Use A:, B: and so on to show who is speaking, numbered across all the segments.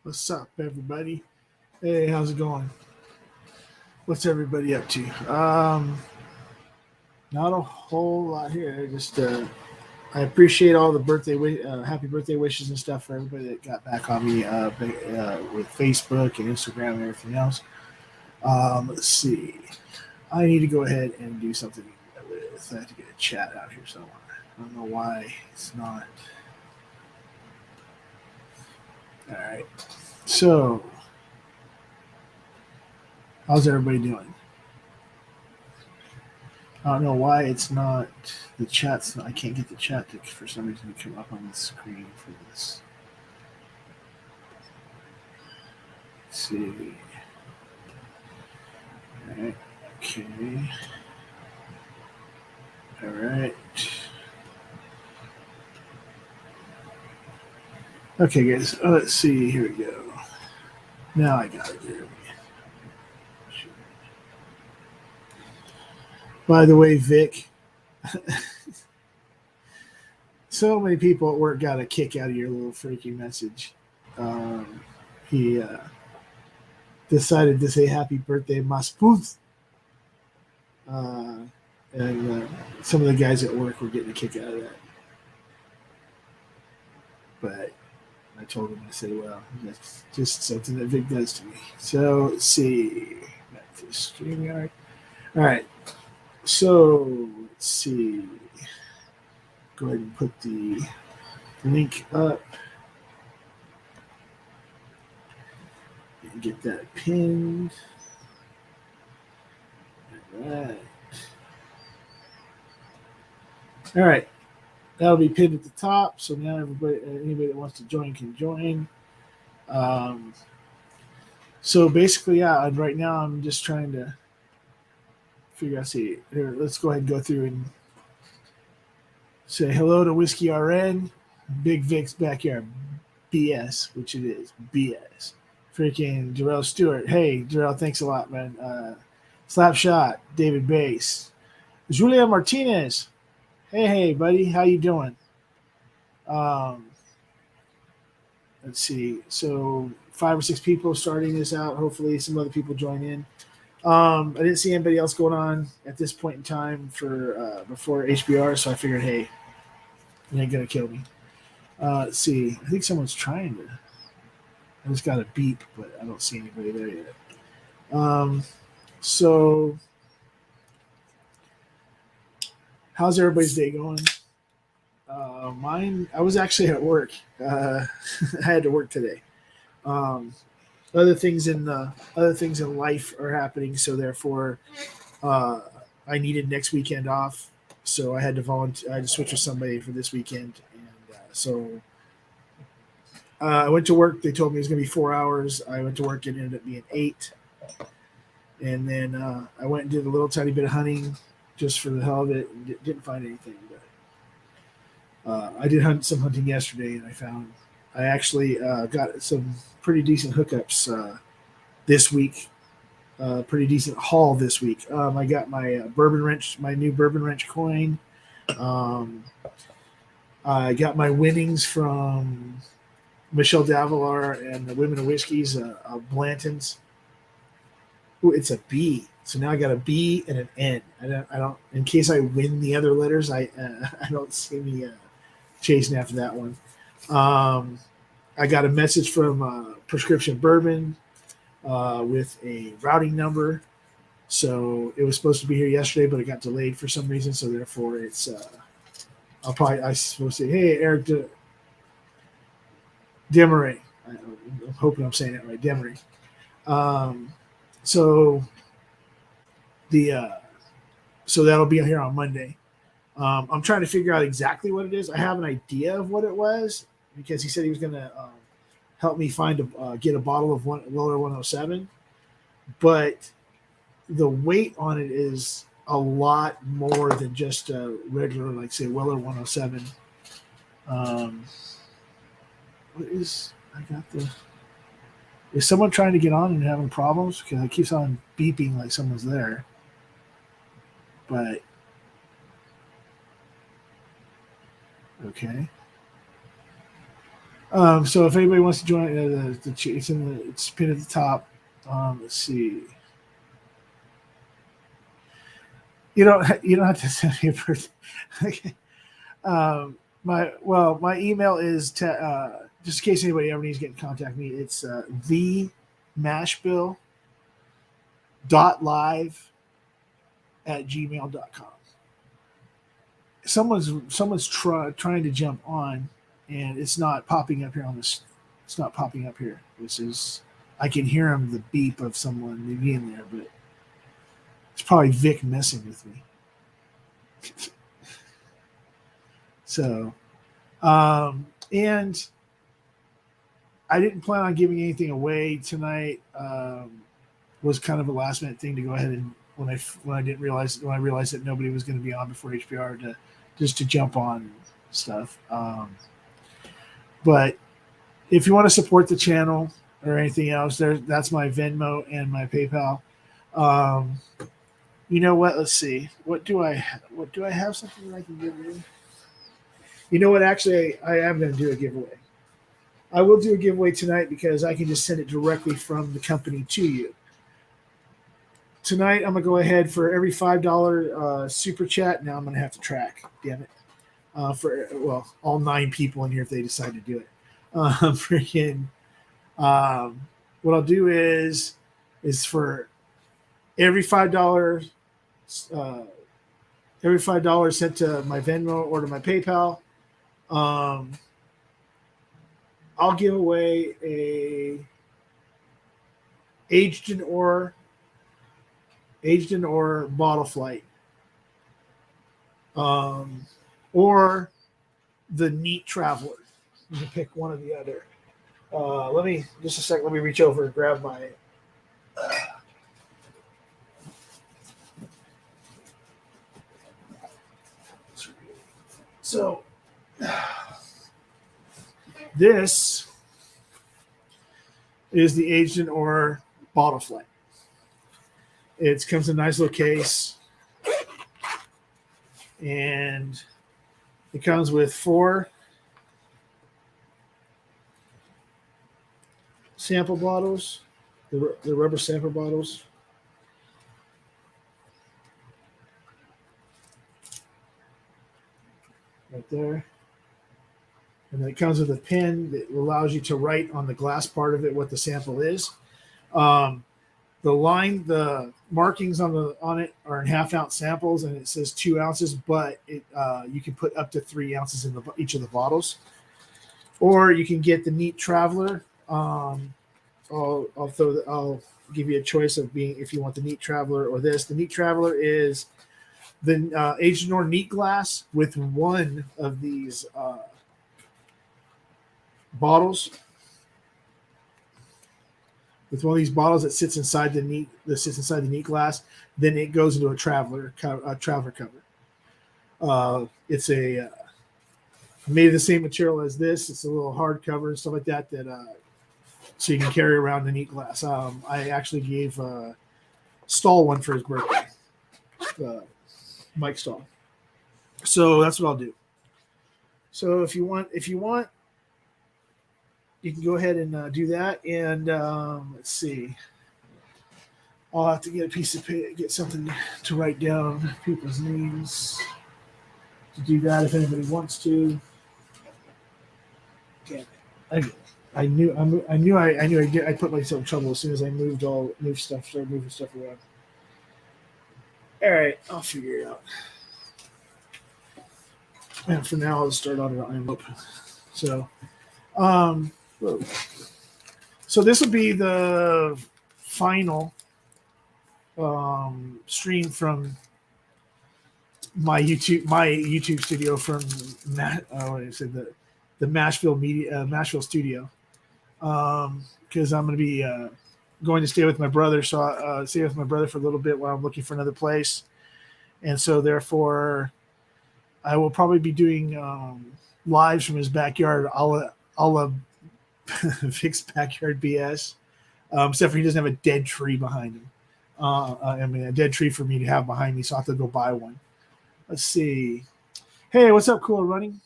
A: What's up, everybody? Hey, how's it going? What's everybody up to? Not a whole lot here. Just I appreciate all the happy birthday wishes and stuff for everybody that got back on me with Facebook and Instagram and everything else. Let's see. I need to go ahead and do something with. I have to get a chat out here somewhere. I don't know why it's not. All right. So, how's everybody doing? I don't know why it's not the chat's. I can't get the chat to for some reason to come up on the screen for this. Let's see. All right. Okay. All right. Okay, guys. Let's see. Here we go. Now I got it. There we go. By the way, Vic, so many people at work got a kick out of your little freaky message. He decided to say happy birthday, Maspuz. And some of the guys at work were getting a kick out of that. But I told him, I said, well, that's just something that Vic does to me. So let's see. Back to StreamYard. All right. So let's see. Go ahead and put the link up and get that pinned. All right. All right. That'll be pinned at the top. So now anybody that wants to join can join. So basically, yeah, right now I'm just trying to figure out. See, here, let's go ahead and go through and say hello to Whiskey RN, Big Vic's Backyard BS, which it is BS. Freaking Jarrell Stewart. Hey, Jarrell, thanks a lot, man. Slapshot, David Bass, Julia Martinez. Hey, buddy, how you doing? Let's see. So 5 or 6 people starting this out. Hopefully, some other people join in. I didn't see anybody else going on at this point in time for before HBR, so I figured, hey, it ain't gonna kill me. Let's see. I think someone's trying to. I just got a beep, but I don't see anybody there yet. So, how's everybody's day going? Mine. I was actually at work. I had to work today. Other things in life are happening, so therefore, I needed next weekend off. So I had to volunteer. I had to switch with somebody for this weekend, and so I went to work. They told me it was going to be 4 hours. I went to work. It ended up being 8. And then I went and did a little tiny bit of hunting just for the hell of it. And didn't find anything, but I did some hunting yesterday, and I actually got some pretty decent hookups this week. Pretty decent haul this week. I got my new bourbon wrench coin. I got my winnings from Michelle Davilar and the Women of Whiskeys, Blanton's. Ooh, it's a B. So now I got a B and an N. I don't. In case I win the other letters, I don't see me chasing after that one. I got a message from Prescription Bourbon with a routing number. So it was supposed to be here yesterday, but it got delayed for some reason. So therefore, it's I supposed to say, hey, Eric Demery. I'm hoping I'm saying that right, Demery. So so that'll be here on Monday. I'm trying to figure out exactly what it is. I have an idea of what it was because he said he was going to help me get a bottle of Weller 107, but the weight on it is a lot more than just a regular, like say Weller 107. What is I got the? Is someone trying to get on and having problems? Because it keeps on beeping like someone's there. But okay. So if anybody wants to join, it's pinned at the top. Let's see. You don't have to send me a birthday. Okay. My email is just in case anybody ever needs to get in contact with me. It's the mashbill.live@gmail.com. Someone's trying to jump on, and it's not popping up here on this. It's not popping up here. This is I can hear him the beep of someone being there, but it's probably Vic messing with me. So, and I didn't plan on giving anything away tonight. Was kind of a last minute thing to go ahead and when I realized that nobody was going to be on before HBR to jump on stuff. But if you want to support the channel or anything else, that's my Venmo and my PayPal. You know what? Let's see. What do I have something that I can give you? You know what? Actually, I am going to do a giveaway. I will do a giveaway tonight because I can just send it directly from the company to you. Tonight, I'm going to go ahead for every $5 super chat. Now I'm going to have to track. Damn it. For all 9 people in here if they decide to do it. What I'll do is for every $5 sent to my Venmo or to my PayPal, I'll give away a aged in ore bottle flight, or the neat traveler. You can pick one or the other. Let me just a second. Let me reach over and grab my. So this is the aged in ore bottle flight. It comes in a nice little case, and it comes with 4 sample bottles, the rubber sample bottles. Right there. And then it comes with a pen that allows you to write on the glass part of it what the sample is. The markings on it are in half-ounce samples, and it says 2 ounces, but you can put up to 3 ounces in each of the bottles. Or you can get the Neat Traveler. I'll give you a choice of if you want the Neat Traveler or this. The Neat Traveler is the aged in ore neat glass with one of these bottles. With one of these bottles that sits inside the neat glass, then it goes into a traveler cover. It's made of the same material as this. It's a little hard cover and stuff like that. So you can carry around the neat glass. I actually gave Stahl one for his birthday, Mike Stahl. So that's what I'll do. So if you want, you can go ahead and do that. And let's see. I'll have to get a piece of paper, get something to write down people's names to do that if anybody wants to. Damn it! I knew I put myself in trouble as soon as I started moving stuff around. All right, I'll figure it out. And for now, I'll start on an envelope. So, so this will be the final stream from my YouTube studio from the Mashville studio, because I'm going to be going to stay with my brother. So I'll stay with my brother for a little bit while I'm looking for another place, and so therefore I will probably be doing lives from his backyard, a la Vic's backyard BS, except for he doesn't have a dead tree behind him. A dead tree for me to have behind me, so I have to go buy one. Let's see. Hey, what's up, Cool Running?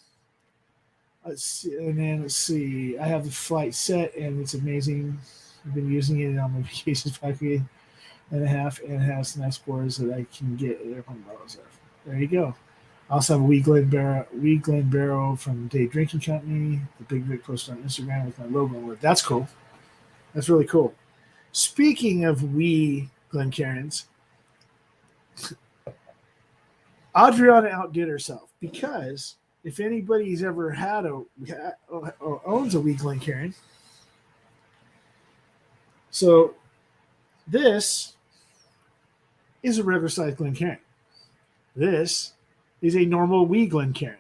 A: let's see. I have the flight set, and it's amazing. I've been using it on my vacations for a and a half, and it has nice boards that I can get airplane models of. There you go. I also have a Wee Glen Barrow from Day Drinking Company. The Big Rick posted on Instagram with my logo on it. That's cool. That's really cool. Speaking of Wee Glencairns, Adriana outdid herself because if anybody's ever had or owns a Wee Glencairn, so this is a regular size Glencairn. This is a normal Wee Glencairn.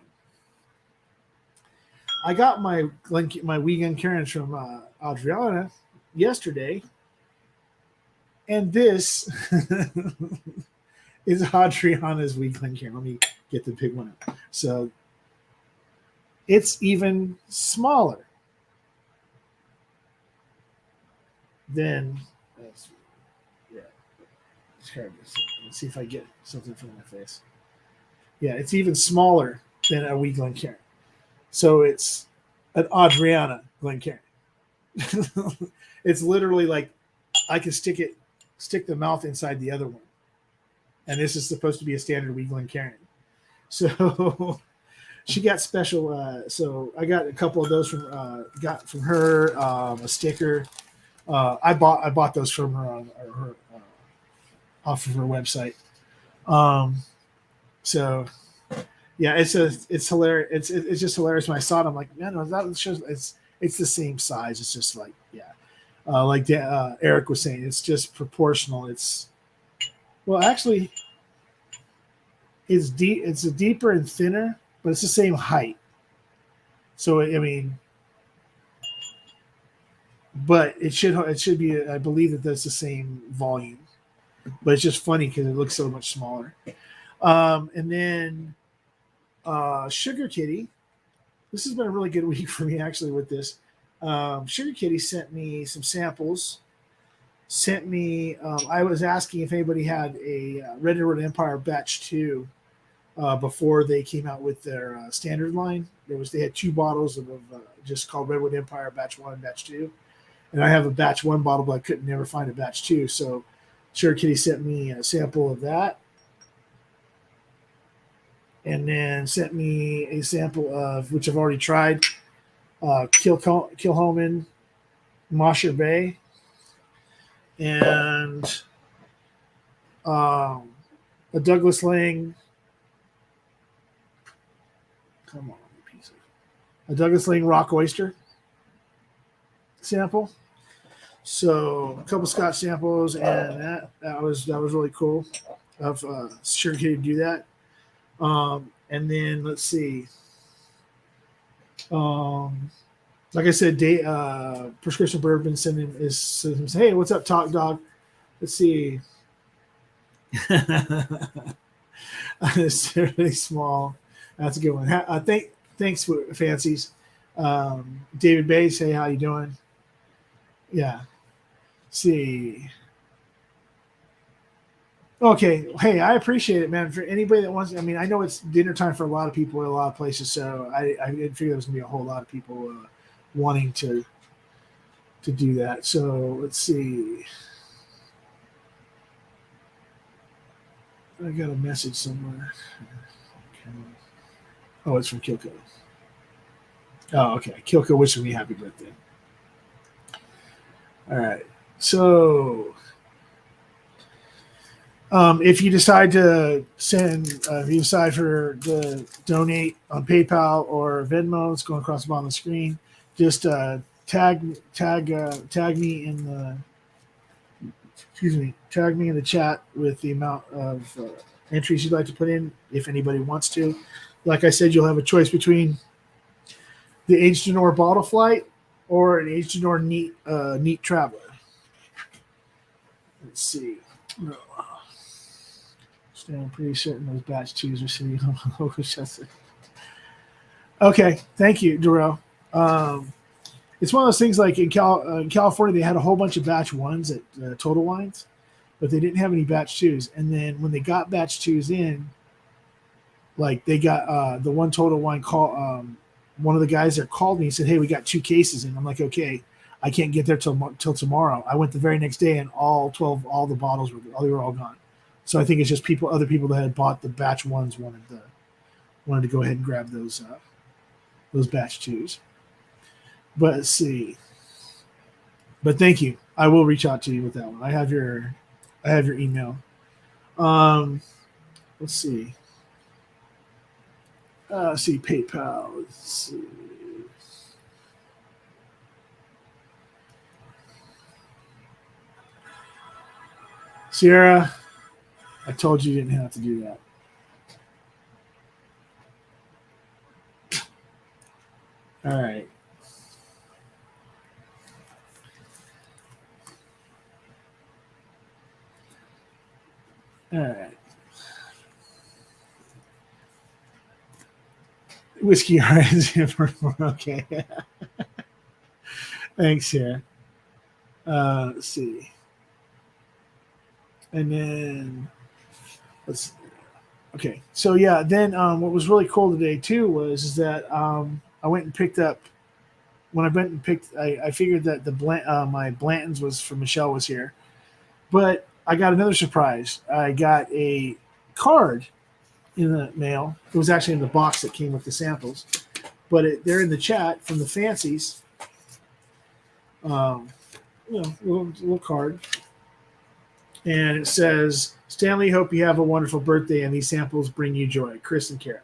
A: I got my Wee Glencairns from Adriana yesterday, and this is Adriana's Wee Glencairn. Let me get the big one up. So it's even smaller than. Yeah, let's see if I get something from my face. Yeah, it's even smaller than a Wee Glencairn. So it's an Adriana Glencairn. It's literally like I can stick the mouth inside the other one. And this is supposed to be a standard Wee Glencairn. So she got special. So I got a couple of those got from her, a sticker. I bought those from her on her off of her website. So yeah, it's hilarious. It's just hilarious when I saw it. I'm like, man, that shows it's the same size. It's just like, yeah, like Eric was saying, it's just proportional. Actually, it's deep. It's a deeper and thinner, but it's the same height. So I mean, but it should be. I believe that's the same volume, but it's just funny because it looks so much smaller. And then Sugar Kitty. This has been a really good week for me actually with this. Sugar Kitty sent me some samples. Sent me. I was asking if anybody had a Redwood Empire Batch 2 before they came out with their standard line. They had 2 bottles of just called Redwood Empire Batch 1 and Batch 2. And I have a Batch 1 bottle, but I couldn't never find a Batch 2. So Sugar Kitty sent me a sample of that. And then sent me a sample of, which I've already tried, Kilhoman Mosher Bay. And a Douglas Lang. Come on, piece of a Douglas Lang Rock Oyster sample. So a couple Scotch samples, and that was really cool of Sugar Kitty to do that. And then let's see. Like I said, Prescription Bourbon says, hey, what's up, Talk Dog? Let's see. It's really small. That's a good one. Thanks for fancies. David Bays, hey, how you doing? Yeah. Let's see. Okay. Hey, I appreciate it, man. For anybody that wants, I mean, I know it's dinner time for a lot of people in a lot of places, so I didn't figure there was gonna be a whole lot of people wanting to do that. So let's see. I got a message somewhere. Okay. Oh, it's from Kilko. Oh, okay. Kilko wishing me happy birthday. All right. So if you decide to donate on PayPal or Venmo, it's going across the bottom of the screen. Just tag me in the chat with the amount of entries you'd like to put in, if anybody wants to. Like I said, you'll have a choice between the Age to Nor Bottle Flight or an Age to Nor Neat Traveler. Let's see. No. I'm pretty certain those batch 2s are sitting on the local chest. Okay, thank you, Darrell. It's one of those things like in California, they had a whole bunch of batch 1s at Total Wines, but they didn't have any batch 2s. And then when they got batch 2s in, like they got the one Total Wine one of the guys there called me and said, "Hey, we got 2 cases," and I'm like, "Okay, I can't get there till tomorrow." I went the very next day, and all the bottles they were all gone. So I think it's just other people that had bought the batch ones wanted to go ahead and grab those batch twos. But let's see. But thank you. I will reach out to you with that one. I have your email. Let's see. See PayPal. Let's see. Sierra, I told you didn't have to do that. All right. All right. Whiskey Orange. Okay. Thanks, Sarah. Let's see. And then okay. So yeah, then what was really cool today too was that I went and picked up when I went and picked. I figured that my Blantons was for Michelle was here, but I got another surprise. I got a card in the mail. It was actually in the box that came with the samples, but they're in the chat from the Fancies. Little card, and it says, "Stanley, hope you have a wonderful birthday, and these samples bring you joy. Chris and Kara."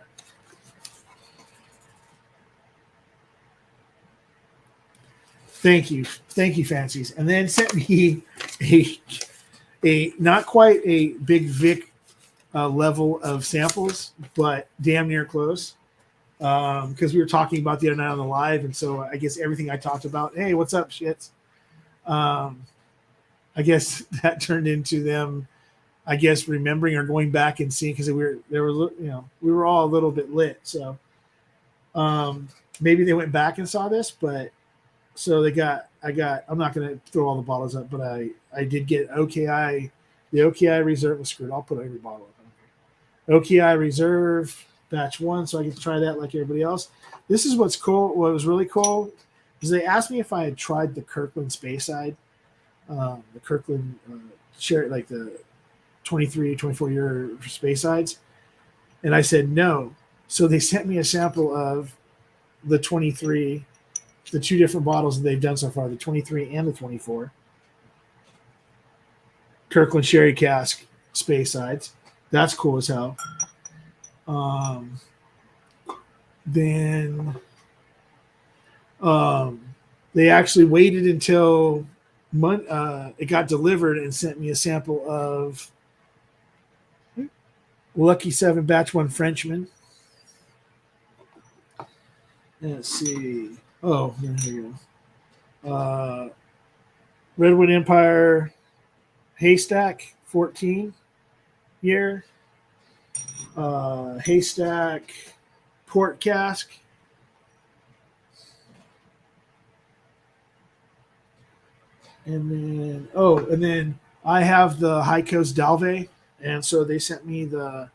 A: Thank you, Fancies, and then sent me a not quite a big Vic level of samples, but damn near close. Because we were talking about the other night on the live, and so I guess everything I talked about, hey, what's up, shits? I guess that turned into them, I guess, remembering or going back and seeing, because we were all a little bit lit, so maybe they went back and saw this, but so I'm not going to throw all the bottles up, but I did get OKI, the OKI Reserve was screwed. I'll put every bottle up. OKI Reserve batch 1, so I get to try that like everybody else. This is what's cool. What was really cool is they asked me if I had tried the Kirkland Speyside, the Kirkland share, like the 23, 24-year Speysides, and I said no. So they sent me a sample of the 23, the 2 different bottles that they've done so far, the 23 and the 24. Kirkland Sherry Cask Speysides. That's cool as hell. Then they actually waited until it got delivered and sent me a sample of Lucky 7 Batch 1 Frenchman. Let's see. Oh, here we go. Redwood Empire Haystack 14 year. Haystack Port Cask. And then I have the High Coast Dalve, and so they sent me the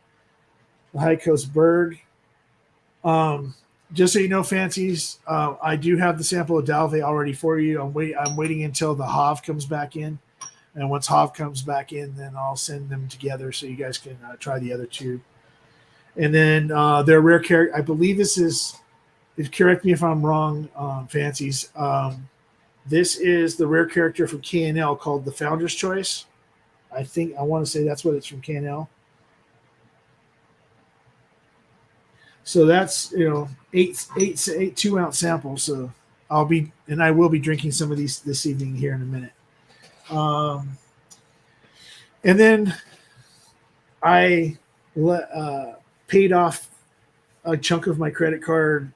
A: High Coast Berg. Just so you know, Fancies, I do have the sample of Dalve already for you. I'm waiting until the Hav comes back in, and once Hav comes back in, then I'll send them together so you guys can try the other 2. And then their rare character, I believe this is, correct me if I'm wrong, Fancies. This is the rare character from K&L called the Founder's Choice. I want to say that's what it's from K&L. So that's 8 2-ounce samples. So I will be drinking some of these this evening here in a minute. And then I paid off a chunk of my credit card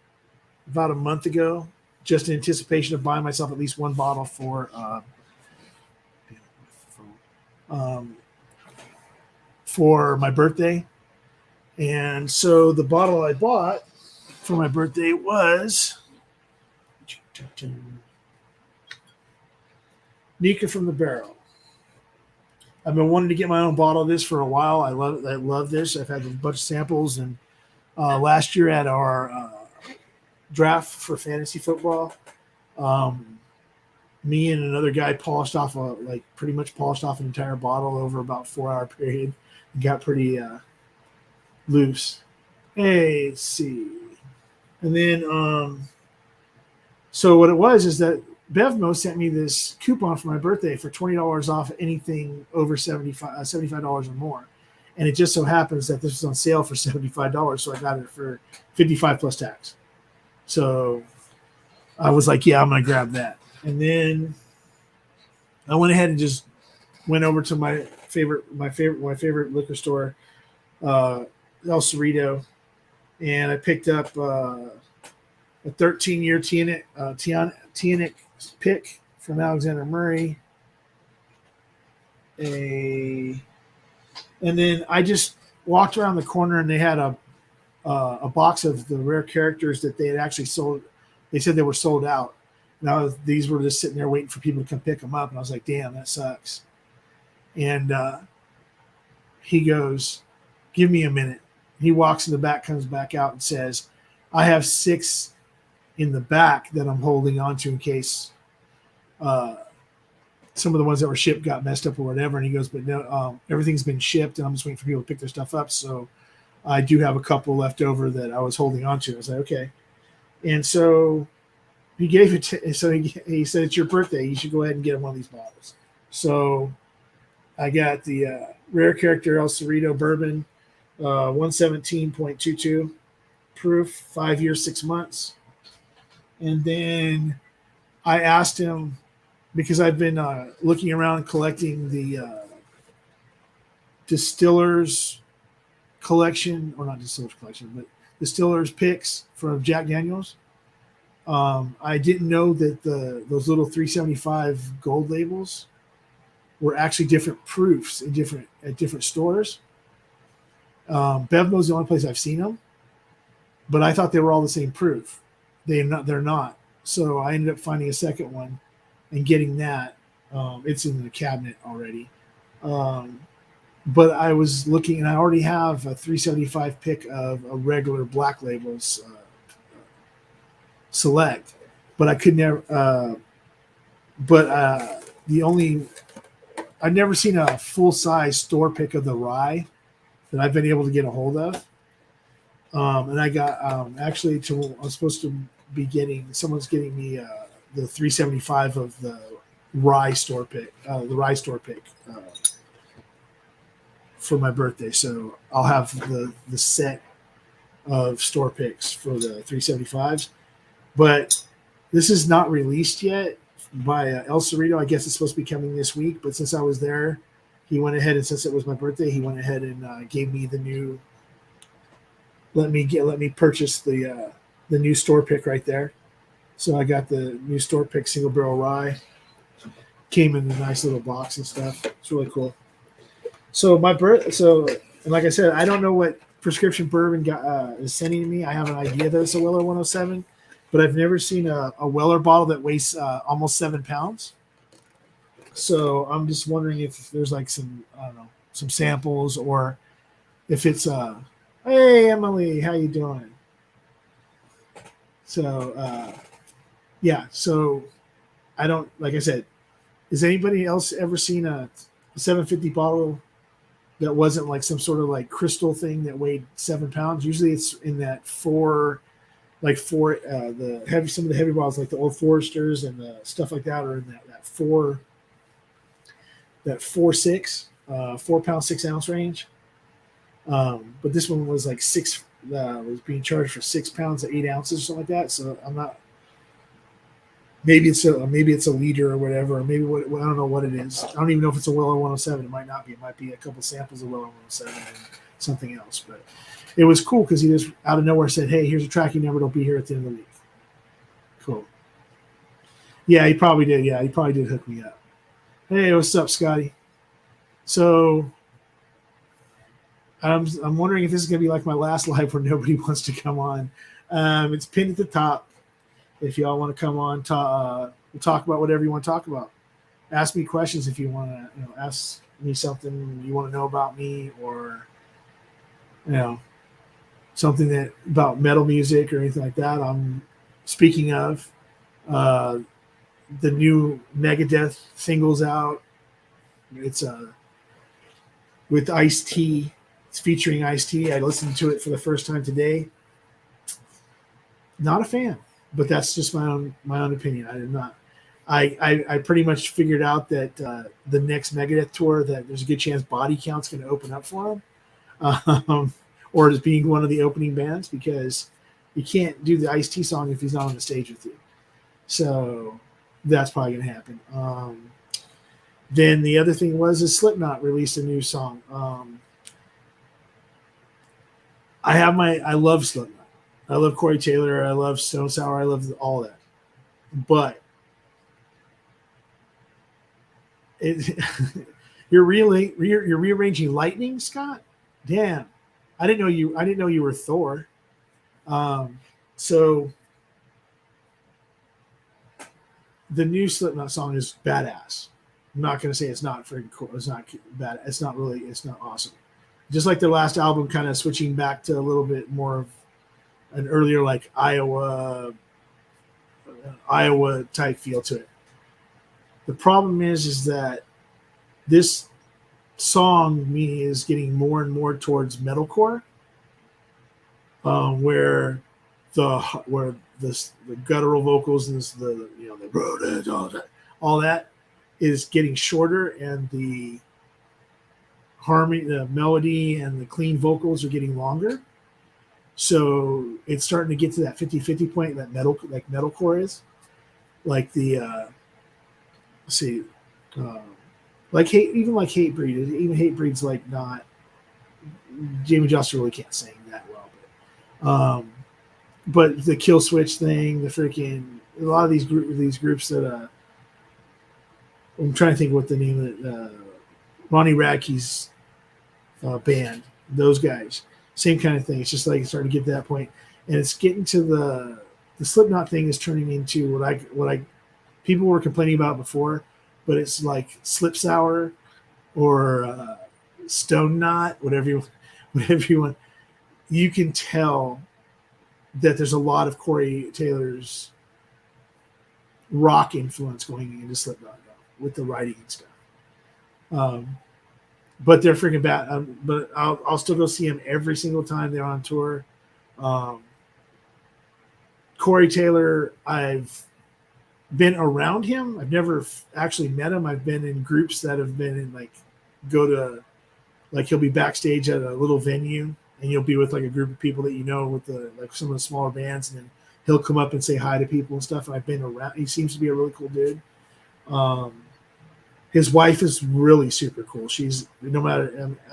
A: about a month ago, just in anticipation of buying myself at least one bottle for my birthday. And so the bottle I bought for my birthday was Nika from the Barrel. I've been wanting to get my own bottle of this for a while. I love this. I've had a bunch of samples, and last year at our draft for fantasy football. Me and another guy pretty much polished off an entire bottle over about 4 hour period. And got pretty loose. Hey, let's see. And then, so what it was is that Bevmo sent me this coupon for my birthday for $20 off anything over $75 or more. And it just so happens that this was on sale for $75, so I got it for $55 plus tax. So I was like, yeah, I'm going to grab that. And then I went ahead and just went over to my favorite liquor store, El Cerrito, and I picked up a 13-year Tianic pick from Alexander Murray. And then I just walked around the corner, and they had a box of the rare characters that they had actually sold. They said they were sold out. Now these were just sitting there waiting for people to come pick them up, and I was like, "Damn, that sucks." And he goes, "Give me a minute." He walks in the back, comes back out, and says, "I have 6 in the back that I'm holding on to in case some of the ones that were shipped got messed up or whatever." And he goes, "But no, everything's been shipped, and I'm just waiting for people to pick their stuff up. So I do have a couple left over that I was holding on to." I was like, "Okay." And so he gave it to, so he said, "It's your birthday. You should go ahead and get him one of these bottles." So I got the rare character El Cerrito bourbon, 117.22 proof, 5 years, 6 months. And then I asked him, because I've been looking around and collecting the distillers collection, or not distillers collection, but distillers picks from Jack Daniels. I didn't know that those little 375 gold labels were actually different proofs at different stores. Bevmo's the only place I've seen them, but I thought they were all the same proof. They're not. So I ended up finding a second one and getting that. It's in the cabinet already. But I was looking, and I already have a 375 pick of a regular Black Labels Select, but I could never. I've never seen a full size store pick of the rye that I've been able to get a hold of. And I got I was supposed to be getting, someone's getting me the 375 of the rye store pick, for my birthday. So I'll have the set of store picks for the 375s. But this is not released yet by El Cerrito. I guess it's supposed to be coming this week. But since I was there, he went ahead, and since it was my birthday, he went ahead and gave me the new. Let me purchase the new store pick right there. So I got the new store pick single barrel rye. Came in a nice little box and stuff. It's really cool. So and like I said, I don't know what prescription bourbon is sending to me. I have an idea that it's a Weller 107, but I've never seen a Weller bottle that weighs almost 7 pounds. So I'm just wondering if there's like some samples, or if it's hey Emily, how you doing? So yeah, so I don't, like I said, has anybody else ever seen a 750 bottle that wasn't like some sort of like crystal thing that weighed 7 pounds? Usually it's in that some of the heavy bottles, like the Old Foresters and the stuff like that, are in that 4 pound 6 ounce range. But this one was like was being charged for 6 pounds at 8 ounces or something like that. So I'm not. Maybe it's a liter or whatever, or maybe I don't know what it is. I don't even know if it's a Weller 107. It might not be. It might be a couple samples of Weller 107 and something else. But it was cool because he just out of nowhere said, "Hey, here's a tracking number. It'll be here at the end of the week." Cool. Yeah, he probably did. Yeah, he probably did hook me up. Hey, what's up, Scotty? So I'm wondering if this is gonna be like my last live where nobody wants to come on. It's pinned at the top. If y'all want to come on, we'll talk about whatever you want to talk about. Ask me questions if you want to, ask me something you want to know about me, or something about metal music or anything like that. I'm Speaking of, uh, the new Megadeth singles out. It's with Ice T. It's featuring Ice T. I listened to it for the first time today. Not a fan, but that's just my own opinion. I did not. I pretty much figured out that the next Megadeth tour that there's a good chance Body Count's going to open up for him, or as being one of the opening bands, because you can't do the Ice T song if he's not on the stage with you. So that's probably going to happen. Then the other thing is Slipknot released a new song. I love Slipknot. I love Corey Taylor. I love Stone Sour. I love all that. But you're rearranging Lightning, Scott? Damn. I didn't know you were Thor. So the new Slipknot song is badass. I'm not going to say it's not freaking cool. It's not bad. It's not awesome. Just like their last album, kind of switching back to a little bit more of an earlier, like Iowa type feel to it. The problem is that this song me is getting more and more towards metalcore, where the guttural vocals and all that is getting shorter, and the harmony, the melody, and the clean vocals are getting longer. So it's starting to get to that 50-50 point that metalcore is. Like the let's see, like Hatebreed. Even Hatebreed's like not. Jamie Joster really can't sing that well, but the Kill Switch thing, the freaking a lot of these groups that I'm trying to think what the name of it, Ronnie Radke's band, those guys, same kind of thing. It's just like it's starting to get to that point, and it's getting to the Slipknot thing is turning into what I people were complaining about before, but it's like Slip Sour or Stone Knot, whatever you want. You can tell that there's a lot of Corey Taylor's rock influence going into Slipknot with the writing and stuff. But they're freaking bad. But I'll still go see them every single time they're on tour. Corey Taylor, I've been around him. I've never actually met him. I've been in groups that have been in he'll be backstage at a little venue, and you'll be with like a group of people that you know with some of the smaller bands, and then he'll come up and say hi to people and stuff. And I've been around. He seems to be a really cool dude. His wife is really super cool. She's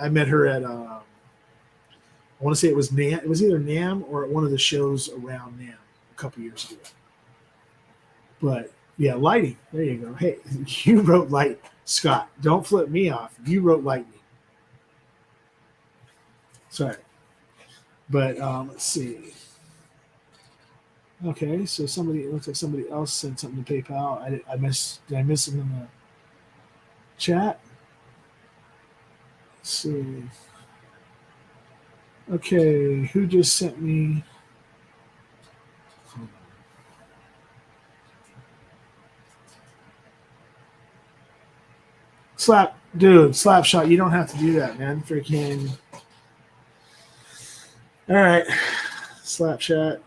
A: I met her at I want to say it was NAM. It was either NAM or at one of the shows around NAM a couple years ago. But yeah, lighting. There you go. Hey, you wrote light, Scott. Don't flip me off. You wrote lightning. Sorry, but let's see. Okay, so it looks like somebody else sent something to PayPal. Did I miss them in the chat? Let's see. Okay, who just sent me? Slap shot. You don't have to do that, man. Freaking. All right, slap shot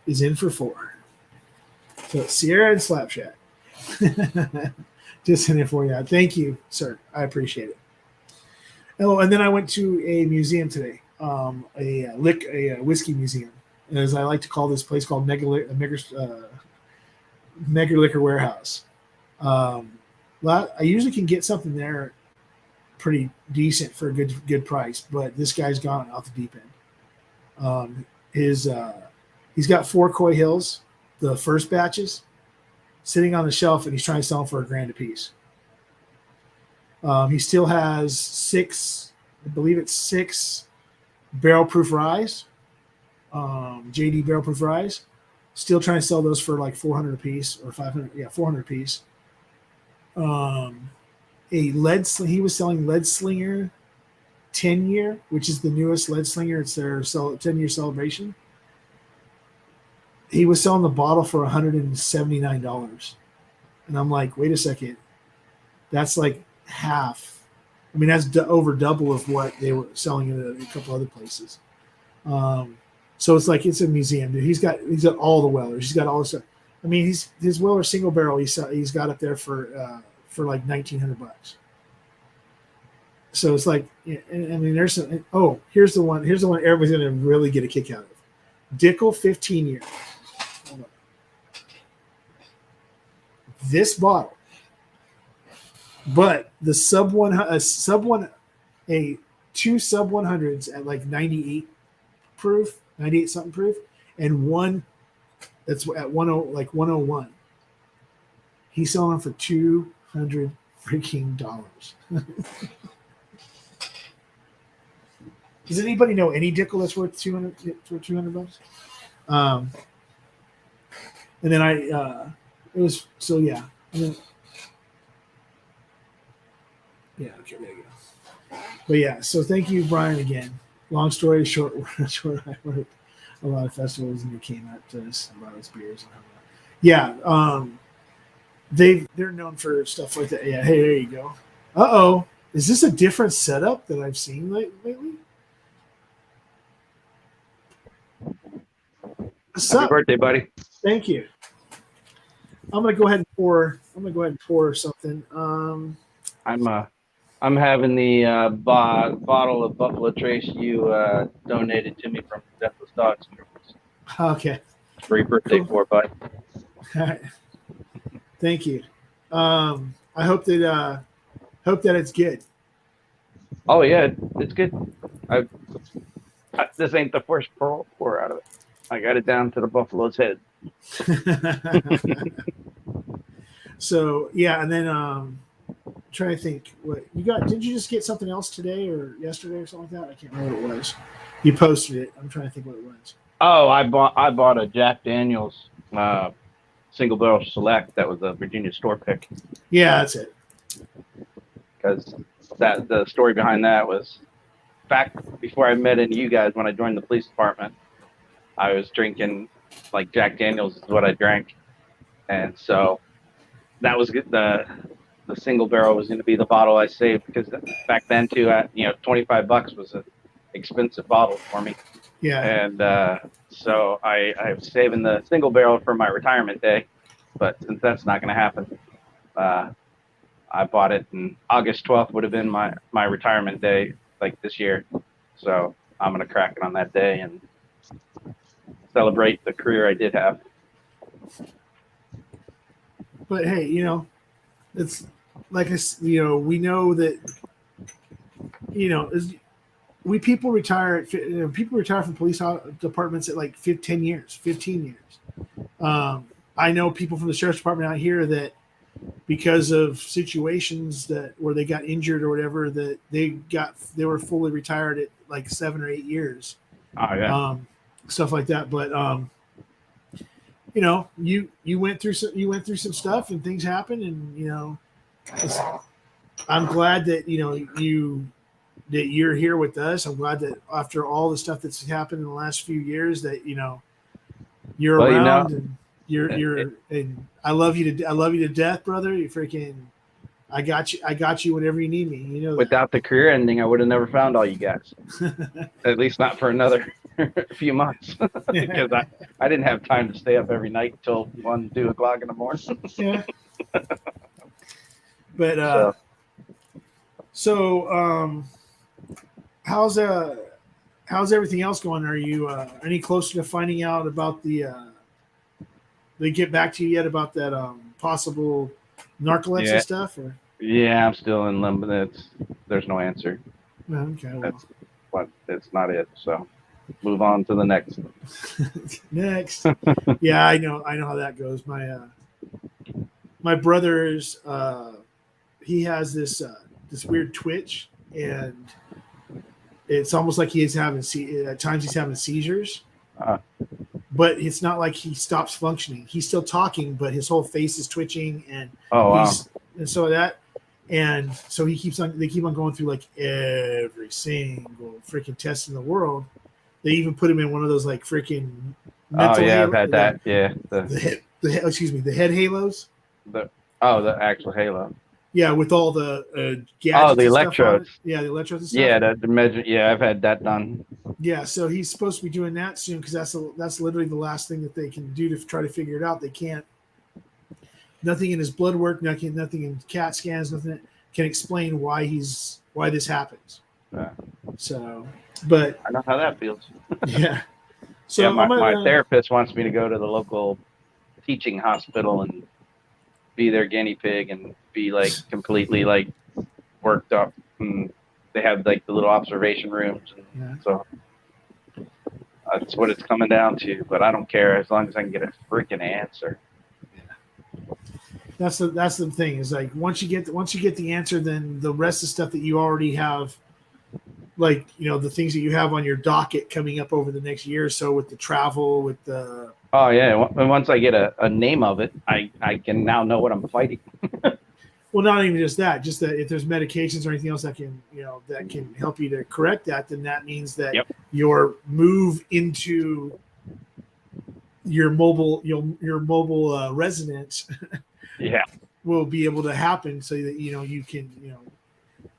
A: is in for 4. So it's Sierra and Slapshot. Just in it for you. Thank you, sir. I appreciate it. Oh, and then I went to a museum today, a whiskey museum, as I like to call this place, called Mega Liquor Warehouse. I usually can get something there pretty decent for a good price, but this guy's gone off the deep end. He's got 4 Coy Hills, the first batches, sitting on the shelf, and he's trying to sell them for $1,000 a piece. He still has 6, I believe it's 6 barrel-proof ryes, JD barrel-proof ryes. Still trying to sell those for like $400 a piece or $500. Yeah, $400 a piece. He was selling Lead Slinger 10-year, which is the newest Lead Slinger. It's their 10-year celebration. he was selling the bottle for $179, and I'm like, wait a second, that's like half. I mean, that's over double of what they were selling it at a couple other places. So it's like it's a museum, dude. He's got all the Wellers. He's got all the stuff. I mean, his Weller single barrel. He's got up there for like $1,900. So it's like, I mean, there's some. Oh, here's the one. Here's the one everybody's gonna really get a kick out of. Dickel 15 year. This bottle, but the two sub 100s at like 98 proof, 98 something proof, and one that's at 10 like 101. He's selling them for $200 freaking dollars. Does anybody know any Dickel that's worth $200? And then it was so yeah. And then, yeah, okay, there you go. But yeah, so thank you, Brian, again. Long story short, I worked a lot of festivals and they came out to us and brought us beers and all that. Yeah, they're known for stuff like that. Yeah, hey, there you go. Uh-oh. Is this a different setup that I've seen lately?
B: Happy birthday, buddy.
A: Thank you. I'm gonna go ahead and pour something.
B: I'm having the bottle of Buffalo Trace you donated to me from Deathless Dogs.
A: Okay.
B: Free birthday for, bud.
A: All right. Thank you. I hope that it's good.
B: Oh yeah, it's good. This ain't the first pour out of it. I got it down to the buffalo's head.
A: So yeah, and then trying to think what you got. Did you just get something else today or yesterday or something like that? I can't remember what it was. You posted it. I'm trying to think what it was.
B: Oh, I bought a Jack Daniels single barrel select. That was a Virginia store pick.
A: Yeah, that's it.
B: Because the story behind that was back before I met any of you guys, when I joined the police department, I was drinking like Jack Daniels is what I drank, and so that was good. The single barrel was going to be the bottle I saved, because back then too, $25 was an expensive bottle for me.
A: Yeah.
B: And so I was saving the single barrel for my retirement day, but since that's not going to happen, I bought it, and August 12th would have been my retirement day, like this year. So I'm going to crack it on that day and celebrate the career I did have.
A: But hey, it's like we know that people retire from police departments at like 15 years. I know people from the sheriff's department out here that, because of situations where they got injured or whatever, that they were fully retired at like 7 or 8 years.
B: Oh yeah.
A: Stuff like that. But you went through some stuff and things happened, and I'm glad that that you're here with us. I'm glad that after all the stuff that's happened in the last few years that you're around, and and I love you to death, brother. You freaking I got you whenever you need me.
B: Without the career ending, I would have never found all you guys. At least not for another few months, because I didn't have time to stay up every night till 1, 2 o'clock in the morning.
A: Yeah. But so how's everything else going? Are you any closer to finding out about they get back to you yet about that possible narcolepsy stuff? Or?
B: Yeah, I'm still in limbo. There's no answer.
A: Okay, well.
B: It's not it. So move on to the next.
A: Next. Yeah, I know how that goes. My brother's he has this weird twitch, and it's almost like at times he's having seizures. But it's not like he stops functioning. He's still talking, but his whole face is twitching, and so he keeps on. They keep on going through like every single freaking test in the world. They even put him in one of those like freaking mental
B: yeah, I've
A: halo,
B: had that. Yeah,
A: the head halos.
B: the the actual halo.
A: Yeah, with all the
B: Oh,
A: gadgets
B: the
A: and stuff on it.
B: electrodes.
A: Yeah, the electrodes and stuff.
B: Yeah, the measure. Yeah, I've had that done.
A: Yeah, so he's supposed to be doing that soon because that's literally the last thing that they can do to try to figure it out. They can't. Nothing in his blood work, nothing in CAT scans, nothing can explain why this happens.
B: Yeah.
A: So, but
B: I know how that feels.
A: yeah. So
B: Yeah,
A: I'm
B: my
A: gonna.
B: therapist wants me to go to the local teaching hospital and be their guinea pig and be like completely like worked up. And they have like the little observation rooms, and
A: Yeah.
B: so that's what it's coming down to. But I don't care as long as I can get a freaking answer.
A: That's the thing is like once you get the answer, then the rest of the stuff that you already have, like the things that you have on your docket coming up over the next year or so with the travel, with the
B: Oh yeah, once I get a name of it, I can now know what I'm fighting.
A: well, not even just that if there's medications or anything else that can that can help you to correct that, then that means that your move into your mobile residence will be able to happen so that you can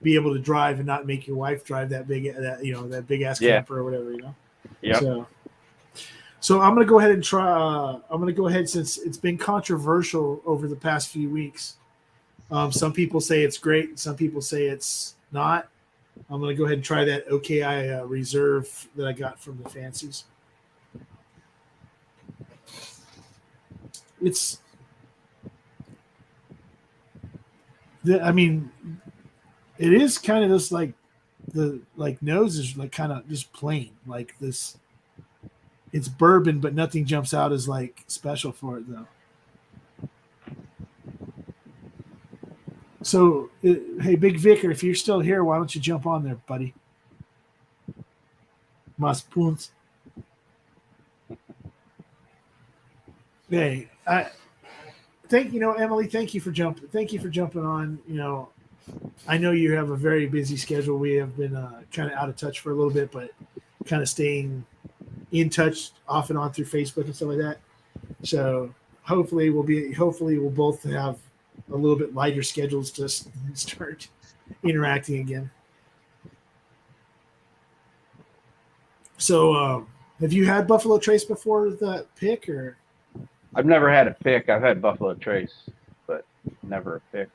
A: be able to drive and not make your wife drive that big ass camper or whatever so I'm going to go ahead and try I'm going to go ahead, since it's been controversial over the past few weeks. Some people say it's great, some people say it's not. I'm going to go ahead and try that OKI reserve that I got from the fancies. It is kind of just like the nose is like kind of just plain like this. It's bourbon, but nothing jumps out as like special for it though. So, hey, Big Vicar, if you're still here, why don't you jump on there, buddy? Mas punts. Hey, Emily, thank you for jumping on. I know you have a very busy schedule. We have been kind of out of touch for a little bit, but kind of staying in touch off and on through Facebook and stuff like that. So hopefully we'll both have a little bit lighter schedules to start interacting again. So have you had Buffalo Trace before the pick, or?
B: I've never had a pick. I've had Buffalo Trace, but never a pick.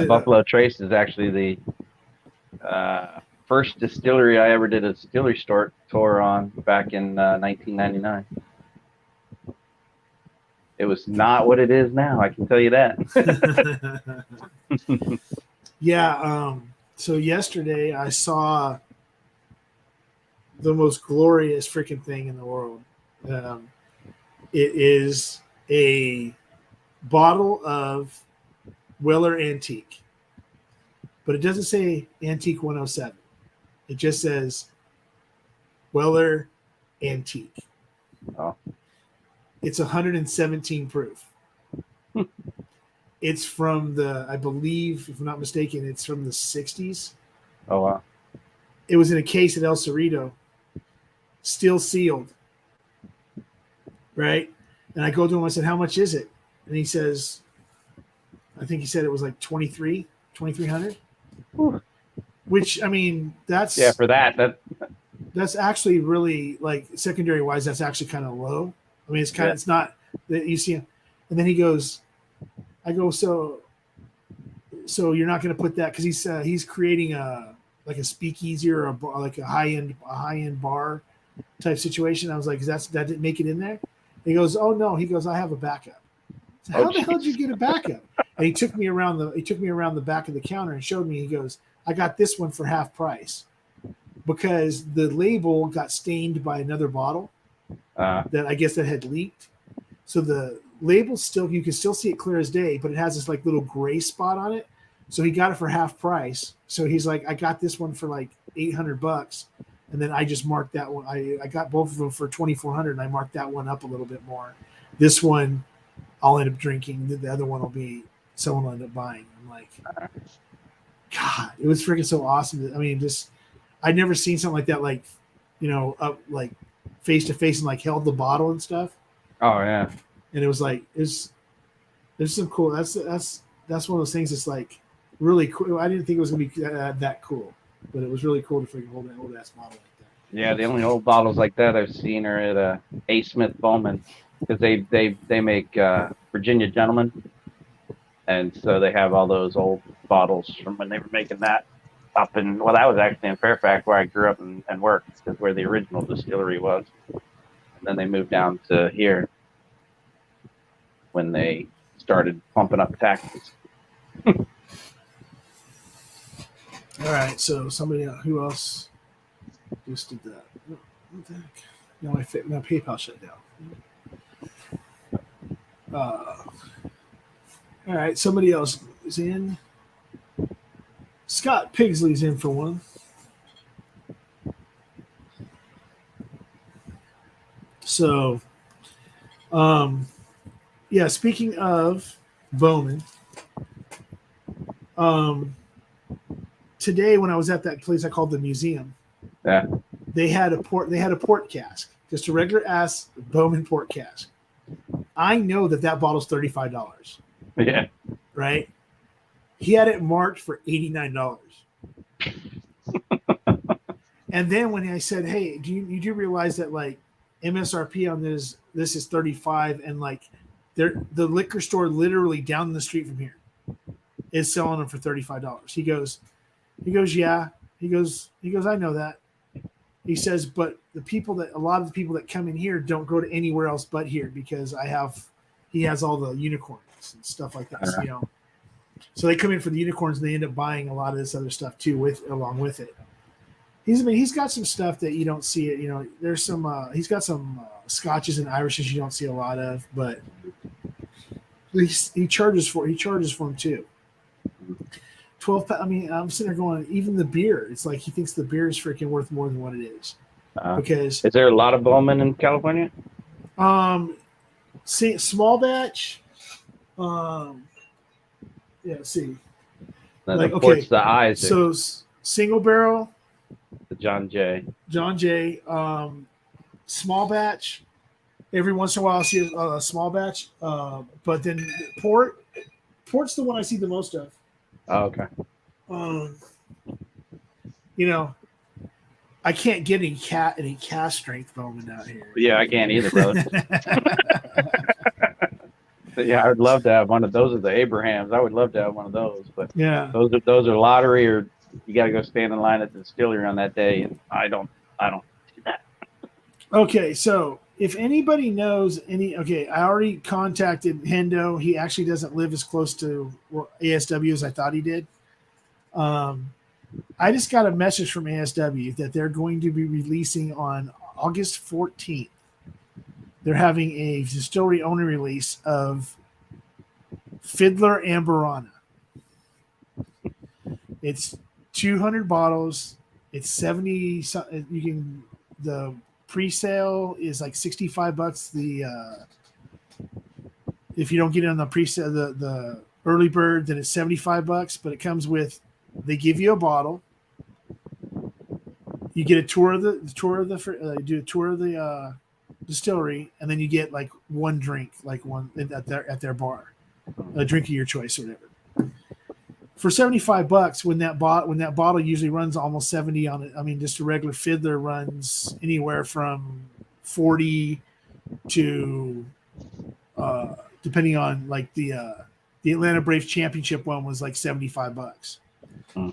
B: Buffalo Trace is actually the first distillery I ever did a distillery tour on back in 1999. It was not what it is now, I can tell you that.
A: Yeah. So yesterday I saw the most glorious freaking thing in the world. It is a bottle of Weller Antique, but it doesn't say Antique 107. It just says Weller Antique.
B: Oh.
A: It's 117 proof. It's from I believe, if I'm not mistaken, it's from the 60s.
B: Oh, wow.
A: It was in a case at El Cerrito, still sealed. Right? And I go to him, I said, how much is it? And he says, I think he said it was like 2,300. Which, I mean, that's...
B: Yeah, for
A: that's actually really, like, secondary wise, that's actually kind of low. I mean, it's kind of, it's not that you see him. And then he goes, I go, so you're not going to put that, because he's creating a speakeasy or a high end bar type situation. I was like, that didn't make it in there? And he goes, oh no. He goes, I have a backup. So how the hell did you get a backup? And he took me around the back of the counter and showed me. He goes, I got this one for half price because the label got stained by another bottle that I guess that had leaked. So the label you can still see it clear as day, but it has this like little gray spot on it. So he got it for half price. So he's like, I got this one for like $800, and then I just marked that one. I got both of them for $2,400, and I marked that one up a little bit more. This one I'll end up drinking. The other one someone will end up buying. I'm like, God, it was freaking so awesome. I mean, I'd never seen something like that. Like, up like face to face and like held the bottle and stuff.
B: Oh yeah.
A: And it was like there's some cool. That's one of those things. That's like really cool. I didn't think it was gonna be that cool, but it was really cool to freaking hold that old ass bottle like that.
B: Yeah, the only old bottles like that I've seen are at A. Smith Bowman, because they make Virginia Gentlemen, and so they have all those old bottles from when they were making that up in, well, that was actually in Fairfax where I grew up and worked, because where the original distillery was. And then they moved down to here when they started pumping up taxes.
A: All right, so somebody who else just did that? What the heck? No, my PayPal shut down. All right, somebody else is in. Scott Pigsley's in for one. So, yeah, speaking of Bowman, today when I was at that place I called the museum,
B: Yeah.
A: they had a port cask, just a regular ass Bowman port cask. I know that bottle's $35.
B: Yeah.
A: Right? He had it marked for $89. And then when I said, "Hey, you do realize that like MSRP on this is $35, and like the liquor store literally down the street from here is selling them for $35." He goes, "Yeah." He goes, "I know that." He says, "But a lot of the people that come in here don't go to anywhere else but here, because he has all the unicorns and stuff like that, you know. So they come in for the unicorns and they end up buying a lot of this other stuff too along with it." He's got some stuff that you don't see it. You know, there's some. He's got some Scotches and Irishes you don't see a lot of, but he charges for them too. 12. I mean, I'm sitting there going, even the beer. It's like he thinks the beer is freaking worth more than what it is. Because
B: is there a lot of Bowman in California?
A: See, small batch. Yeah. See.
B: Like, okay. The eyes.
A: So single barrel.
B: The John Jay.
A: Small batch. Every once in a while, I'll see a small batch. But then port's the one I see the most of.
B: Oh, okay.
A: You know, I can't get any cast strength Bowman out here.
B: Yeah, I can't either, brother. Yeah, I would love to have one of those. Are the Abrahams. I would love to have one of those, but
A: yeah,
B: those are lottery, or you got to go stand in line at the distillery on that day, and I don't do that.
A: Okay, so if anybody knows I already contacted Hendo. He actually doesn't live as close to ASW as I thought he did. I just got a message from ASW that they're going to be releasing on August 14th. They're having a distillery only release of Fiddler Amberana. It's 200 bottles. It's 70. The pre-sale is like $65. If you don't get it on the pre-sale, the early bird, then it's $75. But it comes with, they give you a bottle. You get a tour of the distillery, and then you get like one drink, like one at their bar, a drink of your choice or whatever. For $75, when that bottle usually runs almost 70 on it. I mean, just a regular Fiddler runs anywhere from 40 to depending on like the Atlanta Braves championship one was like $75.